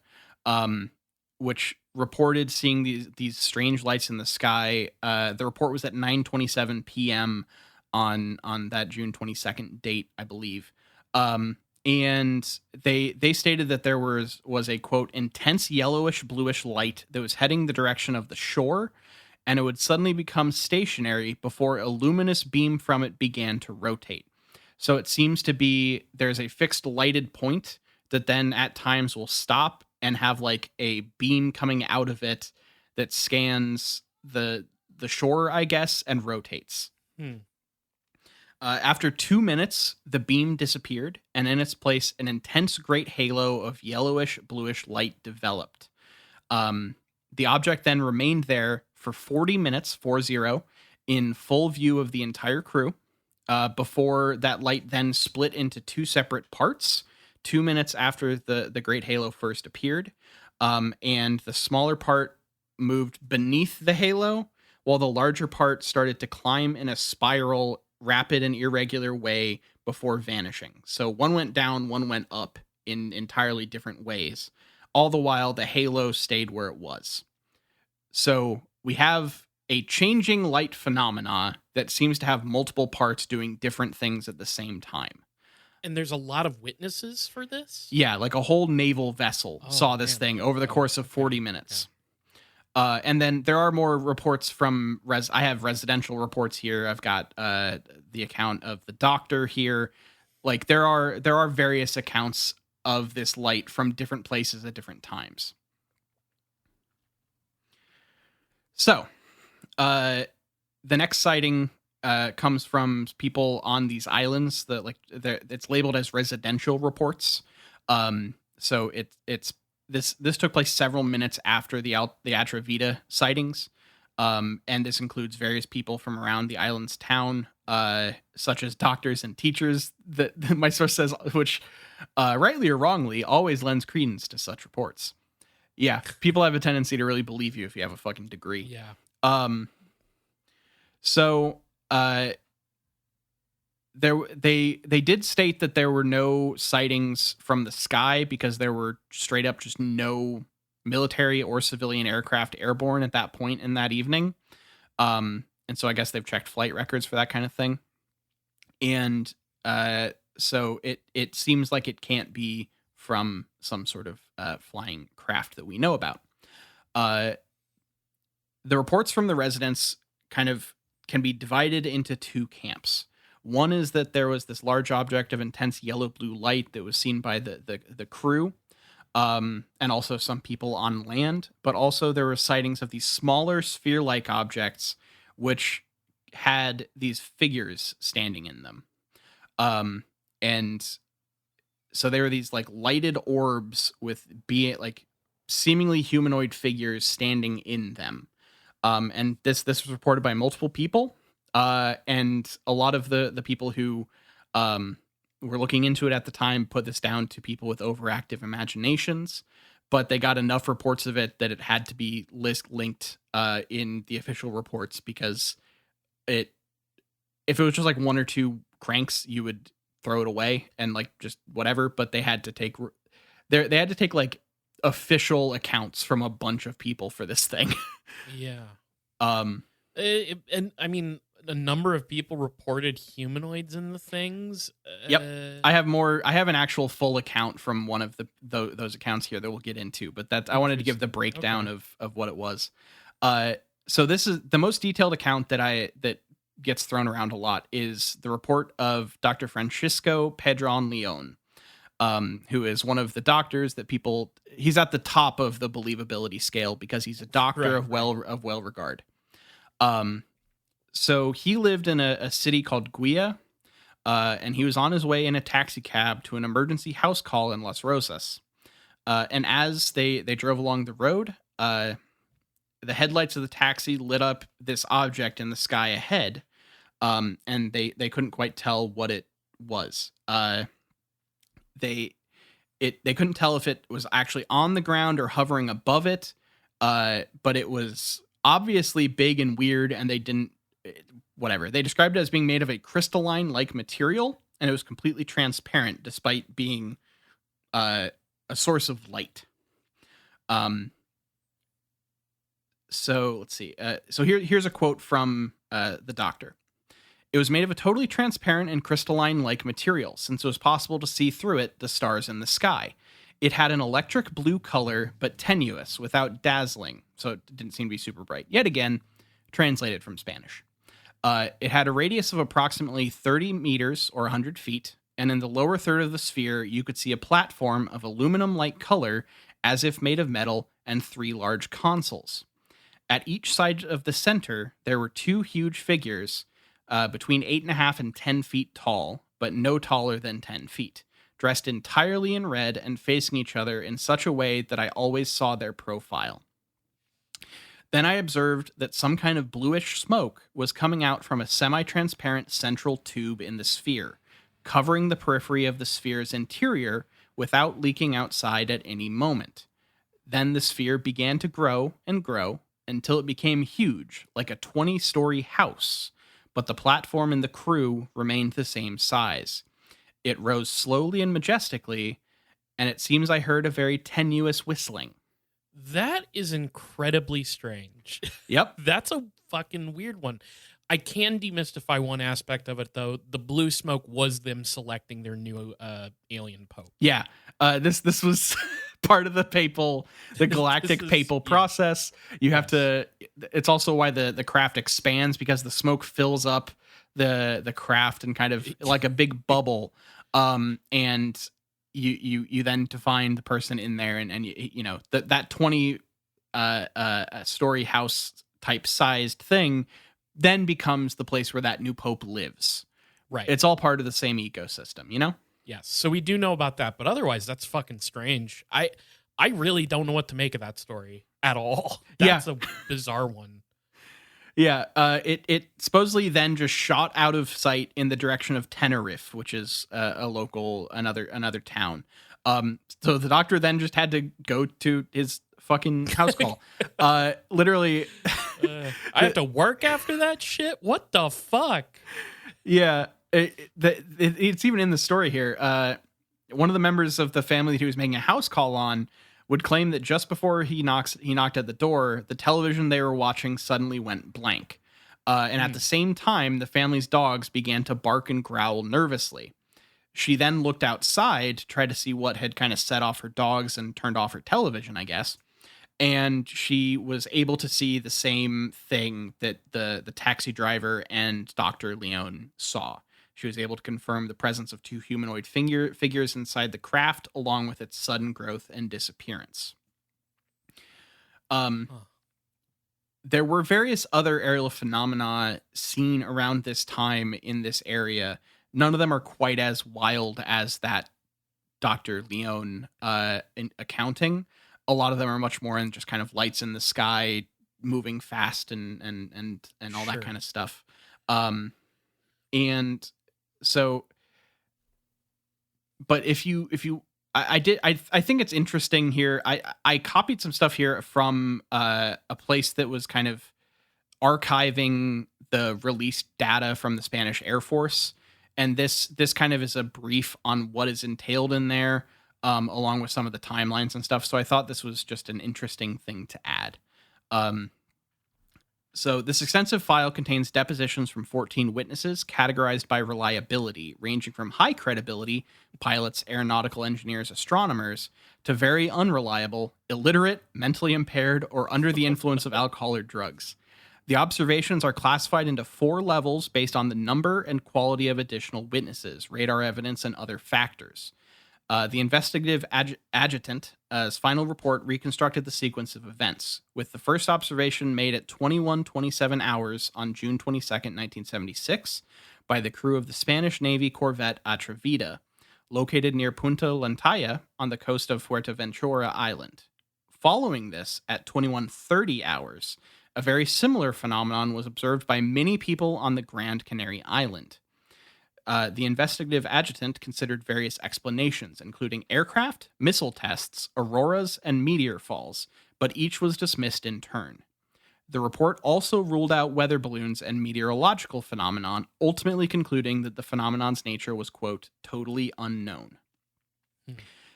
which reported seeing these strange lights in the sky. The report was at 9:27 p.m. on that June 22nd date, I believe. And they stated that there was a quote intense yellowish bluish light that was heading the direction of the shore, and it would suddenly become stationary before a luminous beam from it began to rotate. So it seems to be there's a fixed lighted point that then at times will stop and have like a beam coming out of it that scans the shore, I guess, and rotates. Hmm. After 2 minutes, the beam disappeared, and in its place, an intense great halo of yellowish bluish light developed. The object then remained there for 40 minutes, 40, in full view of the entire crew, before that light then split into two separate parts 2 minutes after the great halo first appeared. And the smaller part moved beneath the halo, while the larger part started to climb in a spiral, rapid and irregular way before vanishing. So one went down, one went up in entirely different ways. All the while, the halo stayed where it was. So we have a changing light phenomena that seems to have multiple parts doing different things at the same time. And there's a lot of witnesses for this? Yeah, like a whole naval vessel Oh, saw this man. thing over the Oh, course of okay, 40 minutes. And then there are more reports from I have residential reports here. I've got the account of the doctor here. Like there are various accounts of this light from different places at different times. So, the next sighting comes from people on these islands that it's labeled as residential reports. So it's this took place several minutes after the Atrevida sightings. And this includes various people from around the island's town, such as doctors and teachers. That my source says, which rightly or wrongly, always lends credence to such reports. Yeah, people have a tendency to really believe you if you have a fucking degree. Yeah. So they did state that there were no sightings from the sky because there were straight up just no military or civilian aircraft airborne at that point in that evening. And so I guess they've checked flight records for that kind of thing. And so it seems like it can't be from some sort of flying craft that we know about. The reports from the residents kind of can be divided into two camps. One is that there was this large object of intense yellow-blue light that was seen by the crew, and also some people on land. But also there were sightings of these smaller sphere-like objects, which had these figures standing in them. And so there were these like lighted orbs with seemingly humanoid figures standing in them. And this was reported by multiple people. And a lot of the people who were looking into it at the time put this down to people with overactive imaginations, but they got enough reports of it that it had to be linked in the official reports, because if it was just like one or two cranks, you would throw it away and like just whatever. But they had to take like official accounts from a bunch of people for this thing. Yeah. Um, And I mean, a number of people reported humanoids in the things. Yep. I have an actual full account from one of those accounts here that we'll get into, but that I wanted to give the Interesting. breakdown Okay. of what it was. Uh, so this is the most detailed account that gets thrown around a lot is the report of Dr. Francisco Pedron Leon, who is one of the doctors that people. He's at the top of the believability scale because he's a doctor Right. of Right. well regard. Um, so he lived in a city called Guia, and he was on his way in a taxi cab to an emergency house call in Las Rosas. And as they drove along the road, the headlights of the taxi lit up this object in the sky ahead, and they couldn't quite tell what it was. They they couldn't tell if it was actually on the ground or hovering above it, but it was obviously big and weird, and they didn't. Whatever. They described it as being made of a crystalline like material, and it was completely transparent despite being a source of light. Um, so let's see. Here's a quote from the doctor. It was made of a totally transparent and crystalline like material, since it was possible to see through it the stars in the sky. It had an electric blue color, but tenuous, without dazzling, so it didn't seem to be super bright. Yet again, translated from Spanish. It had a radius of approximately 30 meters or 100 feet, and in the lower third of the sphere, you could see a platform of aluminum-like color, as if made of metal, and 3 large consoles. At each side of the center, there were 2 huge figures, between 8.5 and 10 feet tall, but no taller than 10 feet, dressed entirely in red and facing each other in such a way that I always saw their profile. Then I observed that some kind of bluish smoke was coming out from a semi-transparent central tube in the sphere, covering the periphery of the sphere's interior without leaking outside at any moment. Then the sphere began to grow and grow until it became huge, like a 20-story house, but the platform and the crew remained the same size. It rose slowly and majestically, and it seems I heard a very tenuous whistling. That is incredibly strange. Yep. That's a fucking weird one. I can demystify one aspect of it though. The blue smoke was them selecting their new alien pope. Yeah. This was part of the galactic This is papal yeah. process. You have Yes. to. It's also why the craft expands because the smoke fills up the craft and kind of like a big bubble. And you then define the person in there, and you know that 20 story house type sized thing then becomes the place where that new pope lives. Right. It's all part of the same ecosystem, you know? Yes. So we do know about that, but otherwise that's fucking strange. I really don't know what to make of that story at all. Yeah. That's a bizarre one. Yeah, it supposedly then just shot out of sight in the direction of Tenerife, which is a local another town. So the doctor then just had to go to his fucking house call. Literally, I have to work after that shit? What the fuck? yeah. It's even in the story here. One of the members of the family that he was making a house call on would claim that just before he knocked at the door, the television they were watching suddenly went blank. And at the same time, the family's dogs began to bark and growl nervously. She then looked outside to try to see what had kind of set off her dogs and turned off her television, I guess. And she was able to see the same thing that the taxi driver and Dr. Leon saw. She was able to confirm the presence of 2 humanoid figures inside the craft, along with its sudden growth and disappearance. There were various other aerial phenomena seen around this time in this area. None of them are quite as wild as that Dr. Leon accounting. A lot of them are much more in just kind of lights in the sky, moving fast and all that Sure. kind of stuff. And so, but if you I think it's interesting here. I copied some stuff here from a place that was kind of archiving the released data from the Spanish Air Force, and this kind of is a brief on what is entailed in there, along with some of the timelines and stuff. So I thought this was just an interesting thing to add. So, this extensive file contains depositions from 14 witnesses categorized by reliability, ranging from high credibility, pilots, aeronautical engineers, astronomers, to very unreliable, illiterate, mentally impaired, or under the influence of alcohol or drugs. The observations are classified into 4 levels based on the number and quality of additional witnesses, radar evidence, and other factors. The investigative adjutant's final report reconstructed the sequence of events, with the first observation made at 21:27 hours on June 22nd, 1976, by the crew of the Spanish Navy corvette Atrevida, located near Punta Lantaya on the coast of Fuerteventura Island. Following this, at 21:30 hours, a very similar phenomenon was observed by many people on the Grand Canary Island. The investigative adjutant considered various explanations, including aircraft, missile tests, auroras, and meteor falls, but each was dismissed in turn. The report also ruled out weather balloons and meteorological phenomenon, ultimately concluding that the phenomenon's nature was, quote, totally unknown.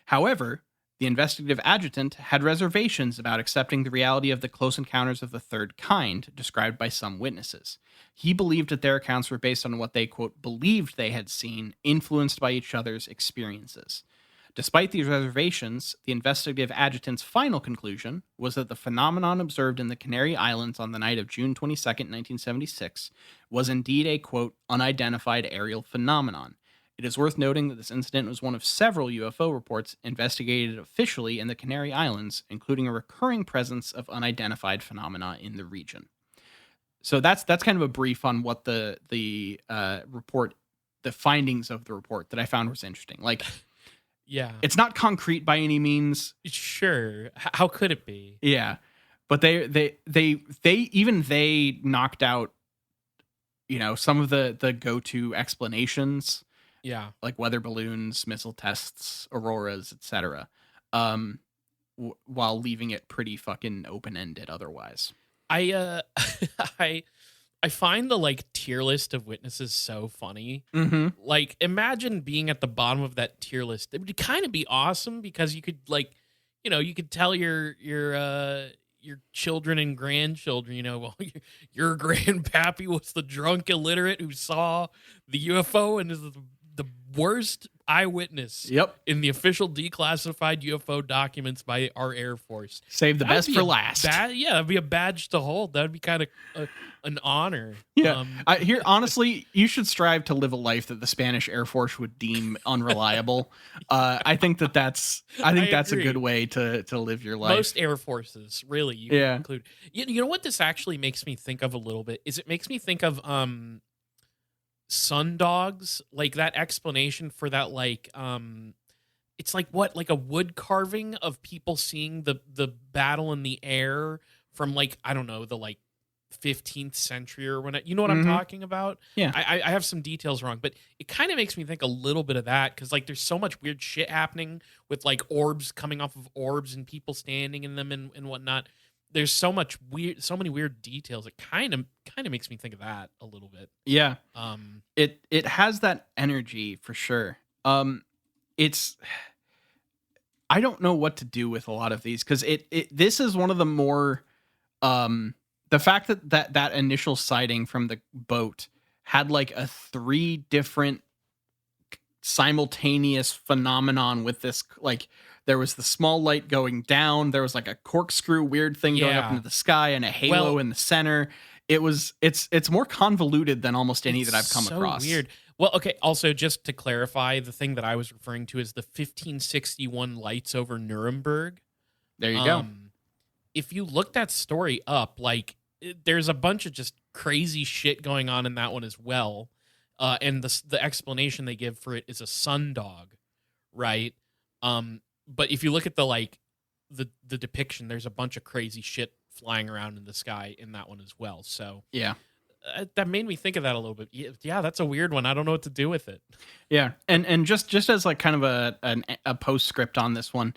However, the investigative adjutant had reservations about accepting the reality of the close encounters of the third kind described by some witnesses. He believed that their accounts were based on what they, quote, believed they had seen, influenced by each other's experiences. Despite these reservations, the investigative adjutant's final conclusion was that the phenomenon observed in the Canary Islands on the night of June 22nd, 1976, was indeed a, quote, unidentified aerial phenomenon. It is worth noting that this incident was one of several UFO reports investigated officially in the Canary Islands, including a recurring presence of unidentified phenomena in the region. So that's kind of a brief on what the report, the findings of the report that I found was interesting. Like, Yeah. it's not concrete by any means. Sure. How could it be? Yeah, but they knocked out, some of the go-to explanations. Yeah. Like weather balloons, missile tests, auroras, etc. While leaving it pretty fucking open-ended otherwise. I I find the like tier list of witnesses so funny. Mm-hmm. Like, imagine being at the bottom of that tier list. It would kind of be awesome because you could you could tell your children and grandchildren, well, your grandpappy was the drunk illiterate who saw the UFO and is the worst eyewitness Yep. in the official declassified UFO documents by our Air Force. Save the best for last. That'd be a badge to hold. That'd be kind of an honor. Yeah. Honestly, you should strive to live a life that the Spanish Air Force would deem unreliable. I think that's a good way to live your life. Most Air Forces, really, you can include. You know what this actually makes me think of a little bit is it makes me think of sundogs, like that explanation for that, like it's like what, like a wood carving of people seeing the battle in the air from, like, I don't know, the like 15th century or when you know what I'm talking about. Yeah. I have some details wrong, but it kind of makes me think a little bit of that because like there's so much weird shit happening with like orbs coming off of orbs and people standing in them and whatnot. There's so many weird details. It kind of makes me think of that a little bit. Yeah. It has that energy for sure. It's, I don't know what to do with a lot of these because this is one of the more the fact that initial sighting from the boat had like a 3 different simultaneous phenomenon with this, like, there was the small light going down, there was like a corkscrew weird thing going up into the sky and a halo in the center. It's more convoluted than almost any that I've come across. Weird. Well, okay, also just to clarify, the thing that I was referring to is the 1561 lights over Nuremberg. There you go. If you look that story up, like, there's a bunch of just crazy shit going on in that one as well. And the explanation they give for it is a sundog, right? But if you look at the depiction, there's a bunch of crazy shit flying around in the sky in that one as well. So yeah, that made me think of that a little bit. Yeah, that's a weird one. I don't know what to do with it. Yeah, and just as like kind of a postscript on this one,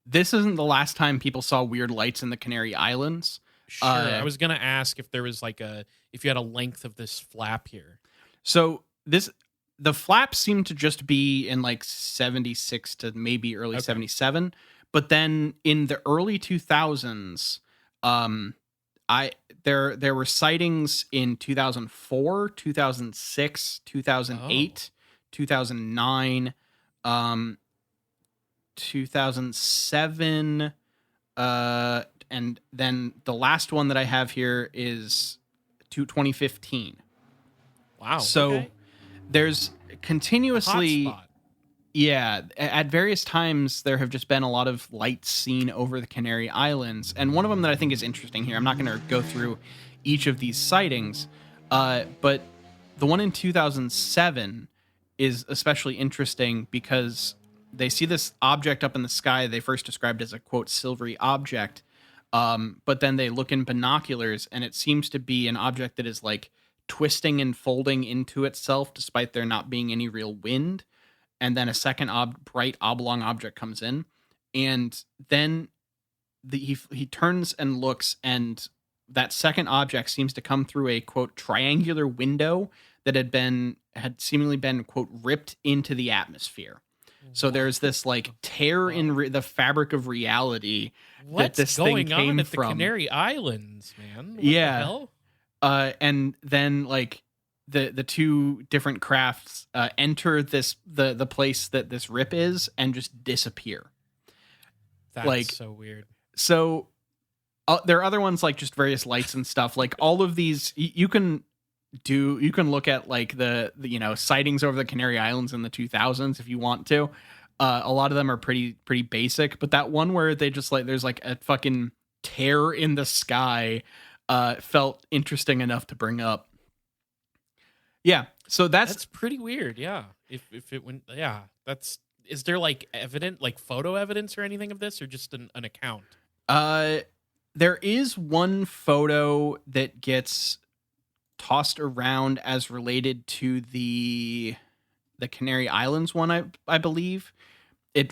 this isn't the last time people saw weird lights in the Canary Islands. Sure. I was gonna ask if there was if you had a length of this flap here. So the flaps seem to just be in like 76 to maybe early 77. But then in the early 2000s, I there were sightings in 2004, 2006, Oh, 2008, 2009, um 2007, and then the last one that I have here is 2015. wow. So Okay. there's A hot continuously, spot. yeah, at various times there have just been a lot of lights seen over the Canary Islands, and one of them that I think is interesting here. I'm not going to go through each of these sightings, but the one in 2007 is especially interesting because they see this object up in the sky. They first described as a quote silvery object, but then they look in binoculars, and it seems to be an object that is like twisting and folding into itself, despite there not being any real wind. And then a second bright oblong object comes in, and then he turns and looks, and that second object seems to come through a quote triangular window that had seemingly been quote ripped into the atmosphere. So What there's this like the tear in fuck? the fabric of reality that What's this thing going on came at the from. Canary Islands, man? What the Yeah. hell? And then like the two different crafts enter the place that this rip is and just disappear. That's Like, so weird. so there are other ones like just various lights and stuff. Like all of these, you can look at like the sightings over the Canary Islands in the 2000s if you want to. A lot of them are pretty basic, but that one where they just like there's like a fucking tear in the sky felt interesting enough to bring up. Yeah, so that's That's pretty weird. Yeah. If it went, yeah. That's is there like like photo evidence or anything of this, or just an account? uh there is one photo that gets tossed around as related to the Canary Islands one, I believe.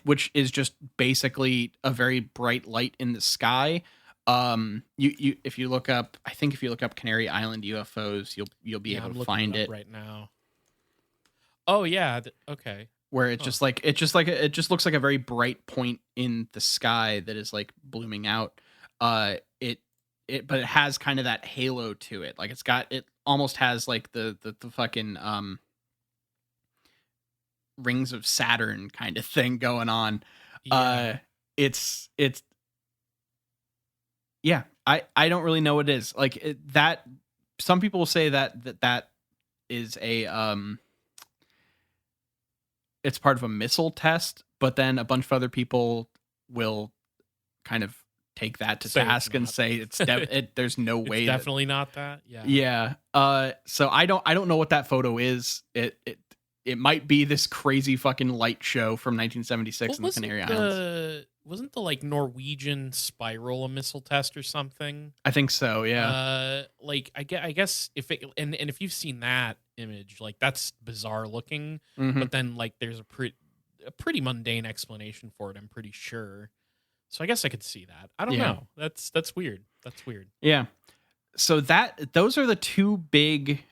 Which is just basically a very bright light in the sky. You if you look up, I think if you look up Canary Island UFOs, you'll be Yeah, able I'm to looking it find up it, right now. Oh yeah. Okay. where Huh. it just looks like a very bright point in the sky that is like blooming out. It but it has kind of that halo to it. Like it almost has like the fucking rings of Saturn kind of thing going on. Yeah. It's yeah, I don't really know what it is. Like that some people say that is a it's part of a missile test, but then a bunch of other people will kind of take that to Say it's task and not. say there's no It's way that. definitely not that. Yeah. Yeah. So I don't know what that photo is. It might be this crazy fucking light show from 1976 Well, in the Canary Islands. wasn't the like Norwegian spiral a missile test or something? I think so, yeah. Like I guess if it and if you've seen that image, like that's bizarre looking, Mhm. but then like there's a pretty mundane explanation for it, I'm pretty sure. So I guess I could see that. I don't Yeah. know. That's weird. That's weird. Yeah. So those are the two big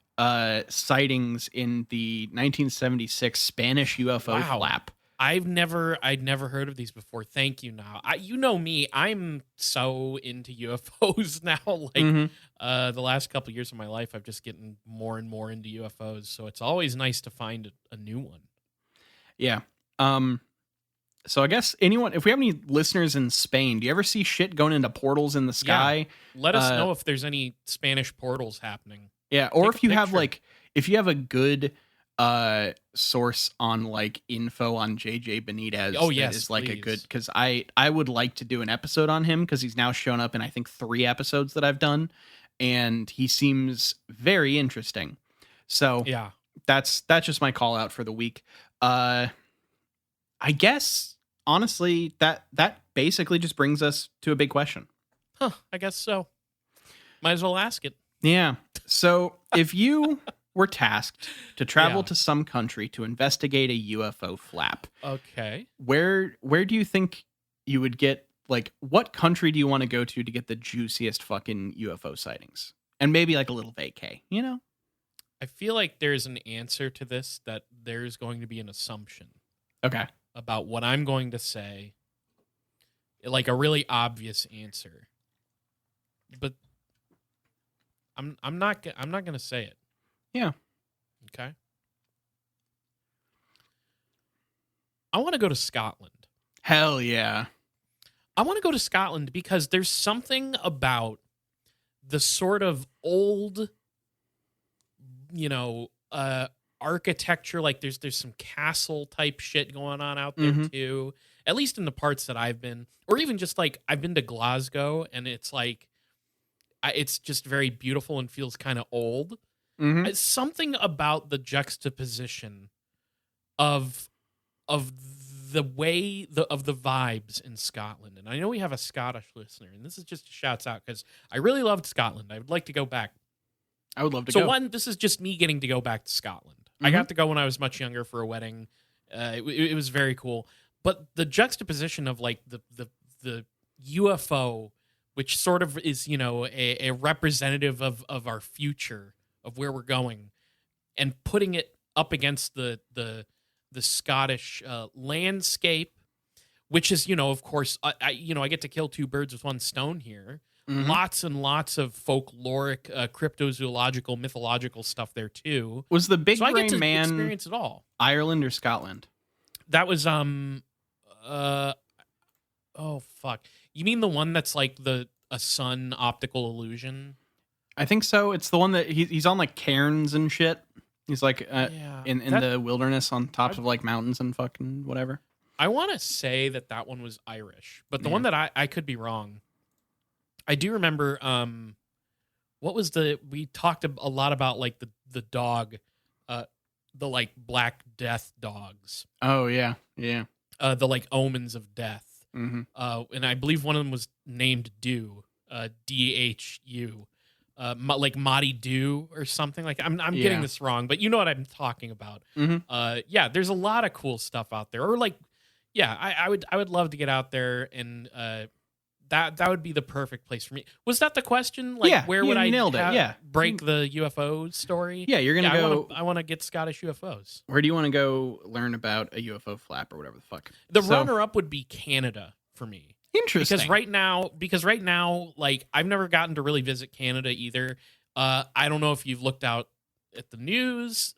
sightings in the 1976 Spanish UFO Wow. flap. I'd never heard of these before. Thank you. Now, you know me, I'm so into UFOs now. Like, Mhm. the last couple years of my life, I've just getting more and more into UFOs. So it's always nice to find a new one. Yeah. So I guess if we have any listeners in Spain, do you ever see shit going into portals in the Yeah, sky? let us Uh, know if there's any Spanish portals happening. yeah, or Take a if you have picture. like if you have a good source on like info on JJ Benitez Oh that yes, is like a good, please. because I would like to do an episode on him because he's now shown up in I think 3 episodes that I've done, and he seems very interesting. So Yeah. that's just my call out for the week. I guess honestly that basically just brings us to a big question. Huh. I guess so. Might as well ask it. Yeah. So if you were tasked to travel Yeah. to some country to investigate a UFO flap, Okay. where do you think you would get, like, what country do you want to go to get the juiciest fucking UFO sightings? And maybe like a little vacay, you know? I feel like there's an answer to this, that there's going to be an assumption Okay. about what I'm going to say, like a really obvious answer. But I'm not gonna say it. Yeah. Okay. I want to go to Scotland. Hell yeah. I want to go to Scotland because there's something about the sort of old, you know, architecture. Like there's some castle type shit going on out there Mm-hmm. too. At least in the parts that I've been, or even just like I've been to Glasgow, and it's like it's just very beautiful and feels kind of old. Mm-hmm. It's something about the juxtaposition of of the way of the vibes in Scotland. And I know we have a Scottish listener, and this is just a shouts out because I really loved Scotland. I would like to go back. I would love to So go. one, this is just me getting to go back to Scotland. I Mhm. got to go when I was much younger for a wedding. It was very cool. But the juxtaposition of like the UFO, which sort of is, you know, a representative of our future, of where we're going, and putting it up against the Scottish landscape, which is, you know, of course, I get to kill two birds with one stone here. Mhm. Lots and lots of folkloric, cryptozoological, mythological stuff there too. Was the big So I gray get to man experience it all. Ireland or Scotland? That was uh oh fuck. You mean the one that's like a sun optical illusion? I think so. It's the one that he's on like cairns and shit. He's like Yeah. in the wilderness on tops of like mountains and fucking whatever. I want to say that one was Irish, but the Yeah. one that I could be wrong. I do remember what was we talked a lot about like the dog, the like Black Death dogs, Oh yeah, yeah. the like omens of death. Mm-hmm. And I believe one of them was named Dew, Dhu, like Madi Dew or something. Like I'm Yeah. getting this wrong, but you know what I'm talking about. Mm-hmm. Yeah, there's a lot of cool stuff out there. Or like, yeah, I would love to get out there, and that would be the perfect place for me. Was that the question? Like, Yeah, where would you I nailed it, yeah. break the UFO story? Yeah, you're gonna go. I want to get Scottish UFOs. Where do you want to go learn about a UFO flap or whatever the fuck? The So, runner-up would be Canada for me. Interesting. Because right now, like I've never gotten to really visit Canada either. I don't know if you've looked out at the news.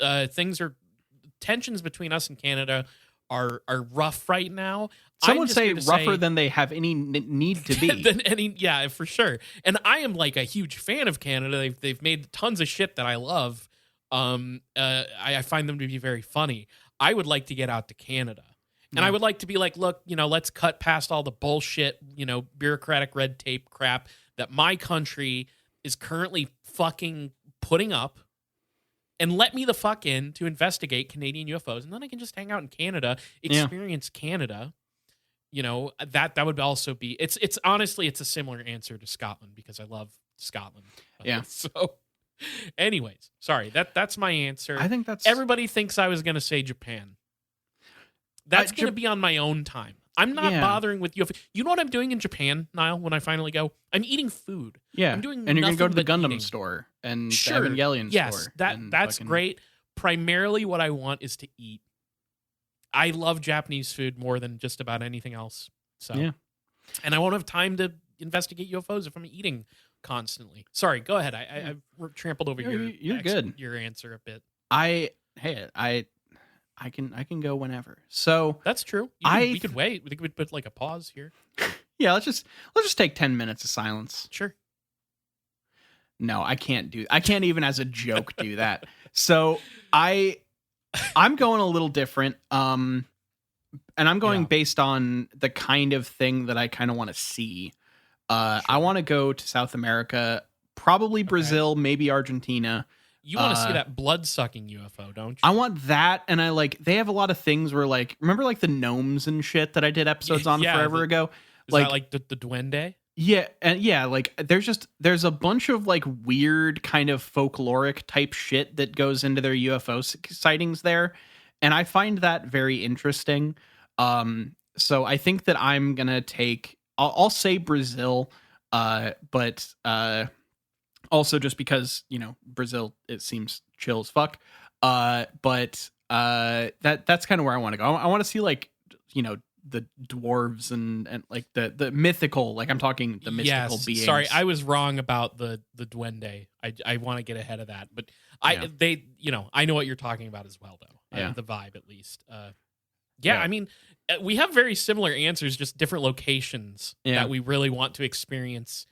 Tensions between us and Canada are rough right now. Some I'm would just say here to rougher than they have any need to be. than any, yeah, for sure. And I am like a huge fan of Canada. They've made tons of shit that I love. I find them to be very funny. I would like to get out to Canada. And Yeah. I would like to be like, look, you know, let's cut past all the bullshit, you know, bureaucratic red tape crap that my country is currently fucking putting up, and let me the fuck in to investigate Canadian UFOs. And then I can just hang out in Canada, experience Canada. You know, that would also be, it's honestly, it's a similar answer to Scotland because I love Scotland. Yeah. So anyways, sorry, that's my answer. I think that's Everybody thinks I was going to say Japan. That's going to be on my own time. I'm not Yeah. bothering with UFO. You know what I'm doing in Japan, Nile, when I finally go? I'm eating food. Yeah. I'm doing and you're gonna go to the nothing but Gundam eating. store and Sure. the Evangelion Yes, store. that's and fucking- great. Primarily what I want is to eat. I love Japanese food more than just about anything else. So, Yeah. And I won't have time to investigate UFOs if I'm eating constantly. Sorry, go ahead. I've trampled over You're good. your answer a bit. I can go whenever. So That's true. We could wait. We could put like a pause here. yeah, let's just take 10 minutes of silence. Sure. No, I can't even as a joke do that. So I'm going a little different. And I'm going Yeah. based on the kind of thing that I kind of want to see. I want to go to South America, probably Brazil, maybe Argentina. You want to see that blood-sucking UFO, don't you? I want that, and they have a lot of things where like, remember like the gnomes and shit that I did episodes on Yeah, forever ago? Is that like the duende? Yeah, and yeah, like there's a bunch of like weird kind of folkloric type shit that goes into their UFO sightings there, and I find that very interesting. So I think that I'm gonna take. I'll say Brazil, but also just because Brazil, it seems chill as fuck. But that's kind of where I want to go. I want to see like the dwarves and like the mythical, like I'm talking the mystical Yes. beings. Sorry, I was wrong about the duende. I want to get ahead of that, but Yeah. I know what you're talking about as well, though. Yeah. The vibe, at least. Yeah. I mean, we have very similar answers, just different locations Yeah. that we really want to experience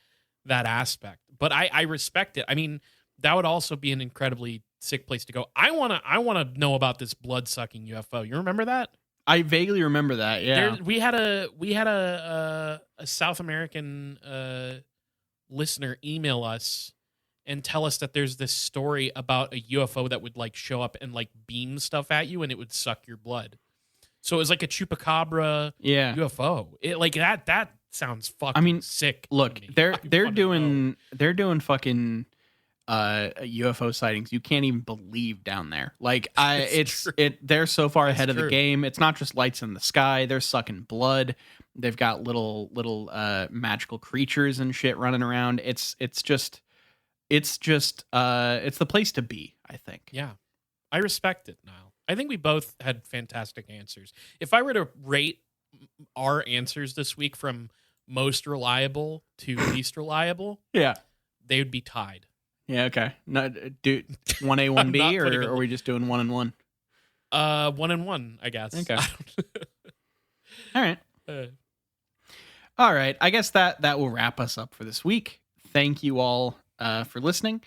that aspect. But I respect it. I mean, that would also be an incredibly sick place to go. I wanna know about this blood sucking UFO. You remember that? I vaguely remember that. Yeah. We had a South American listener email us and tell us that there's this story about a UFO that would like show up and like beam stuff at you and it would suck your blood. So it was like a chupacabra Yeah. UFO. It like that sounds fucking sick. to Look, me. they're I wanna know. doing fucking UFO sightings you can't even believe down there. Like they're so far ahead of the true. game. It's not just lights in the sky, they're sucking blood. They've got little magical creatures and shit running around. It's the place to be, I think. Yeah. I respect it, Niall. I think we both had fantastic answers. If I were to rate our answers this week from most reliable to least reliable, Yeah. they would be tied. Yeah, okay. No, do 1A, I'm 1B, not or putting a- are we just doing 1 and 1? 1-1, I guess. Okay. All right. Uh, All right. I guess that will wrap us up for this week. Thank you all for listening.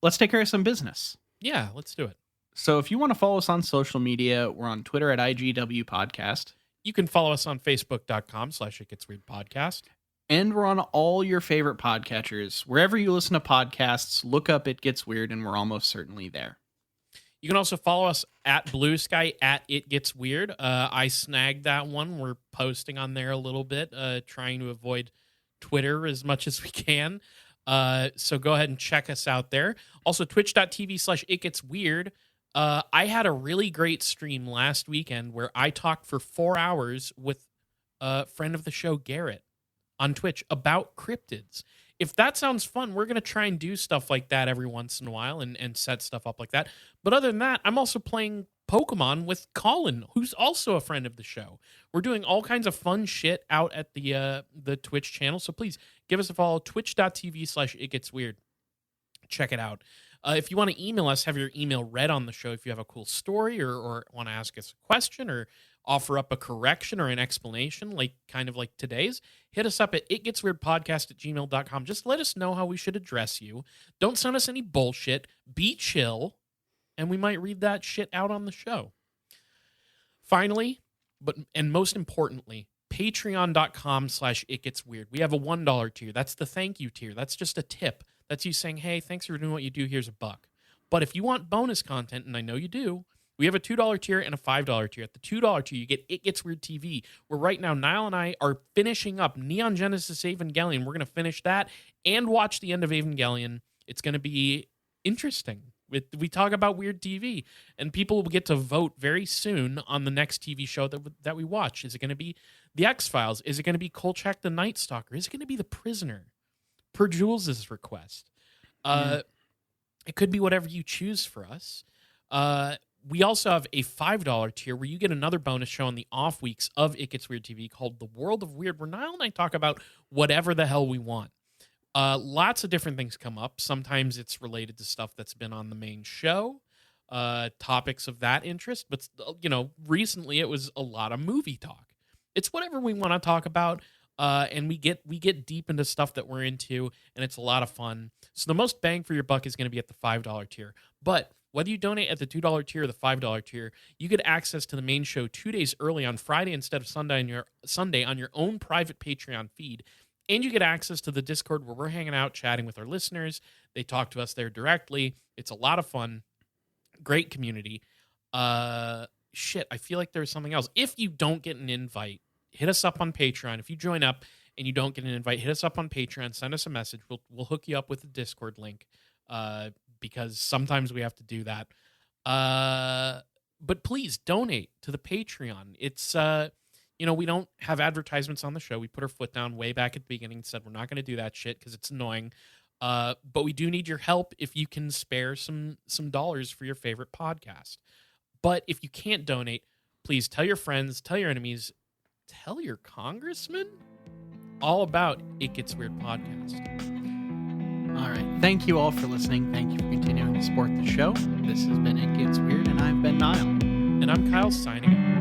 Let's take care of some business. yeah, let's do it. So if you want to follow us on social media, we're on Twitter at IGW Podcast. You can follow us on Facebook.com/itgetsweirdpodcast. And we're on all your favorite podcatchers. Wherever you listen to podcasts, look up It Gets Weird, and we're almost certainly there. You can also follow us at Blue Sky at It Gets Weird. I snagged that one. We're posting on there a little bit, trying to avoid Twitter as much as we can. So go ahead and check us out there. Also, twitch.tv/itgetsweird. I had a really great stream last weekend where I talked for 4 hours with a friend of the show, Garrett, on Twitch about cryptids. If that sounds fun, we're going to try and do stuff like that every once in a while and set stuff up like that. But other than that, I'm also playing Pokemon with Colin, who's also a friend of the show. We're doing all kinds of fun shit out at the Twitch channel. So please give us a follow, twitch.tv/itgetsweird. Check it out. If you want to email us, have your email read on the show if you have a cool story or want to ask us a question or offer up a correction or an explanation, like today's, hit us up at itgetsweirdpodcast@gmail.com. Just let us know how we should address you. Don't send us any bullshit. Be chill, and we might read that shit out on the show. Finally, and most importantly, patreon.com/itgetsweird. We have a $1 tier. That's the thank you tier. That's just a tip. That's you saying, hey, thanks for doing what you do. Here's $1. But if you want bonus content, and I know you do, we have a $2 tier and a $5 tier. At the $2 tier, you get It Gets Weird TV, where right now Niall and I are finishing up Neon Genesis Evangelion. We're going to finish that and watch the end of Evangelion. It's going to be interesting. We talk about weird TV, and people will get to vote very soon on the next TV show that we watch. Is it going to be The X-Files? Is it going to be Kolchak the Night Stalker? Is it going to be The Prisoner? Per Jules' request. It could be whatever you choose for us. We also have a $5 tier where you get another bonus show on the off weeks of It Gets Weird TV called The World of Weird, where Niall and I talk about whatever the hell we want. Lots of different things come up. Sometimes it's related to stuff that's been on the main show, topics of that interest. But, recently it was a lot of movie talk. It's whatever we want to talk about. And we get deep into stuff that we're into, and it's a lot of fun. So the most bang for your buck is going to be at the $5 tier. But whether you donate at the $2 tier or the $5 tier, you get access to the main show 2 days early on Friday instead of Sunday on your own private Patreon feed. And you get access to the Discord where we're hanging out, chatting with our listeners. They talk to us there directly. It's a lot of fun. Great community. I feel like there's something else. If you don't get an invite, hit us up on Patreon. If you join up and you don't get an invite, hit us up on Patreon. Send us a message. We'll hook you up with the Discord link because sometimes we have to do that. But please donate to the Patreon. It's we don't have advertisements on the show. We put our foot down way back at the beginning and said we're not going to do that shit because it's annoying. But we do need your help if you can spare some dollars for your favorite podcast. But if you can't donate, please tell your friends, tell your enemies, tell your congressman all about It Gets Weird podcast. All right. Thank you all for listening. Thank you for continuing to support the show. This has been It Gets Weird, and I've been Nile. And I'm Kyle signing out.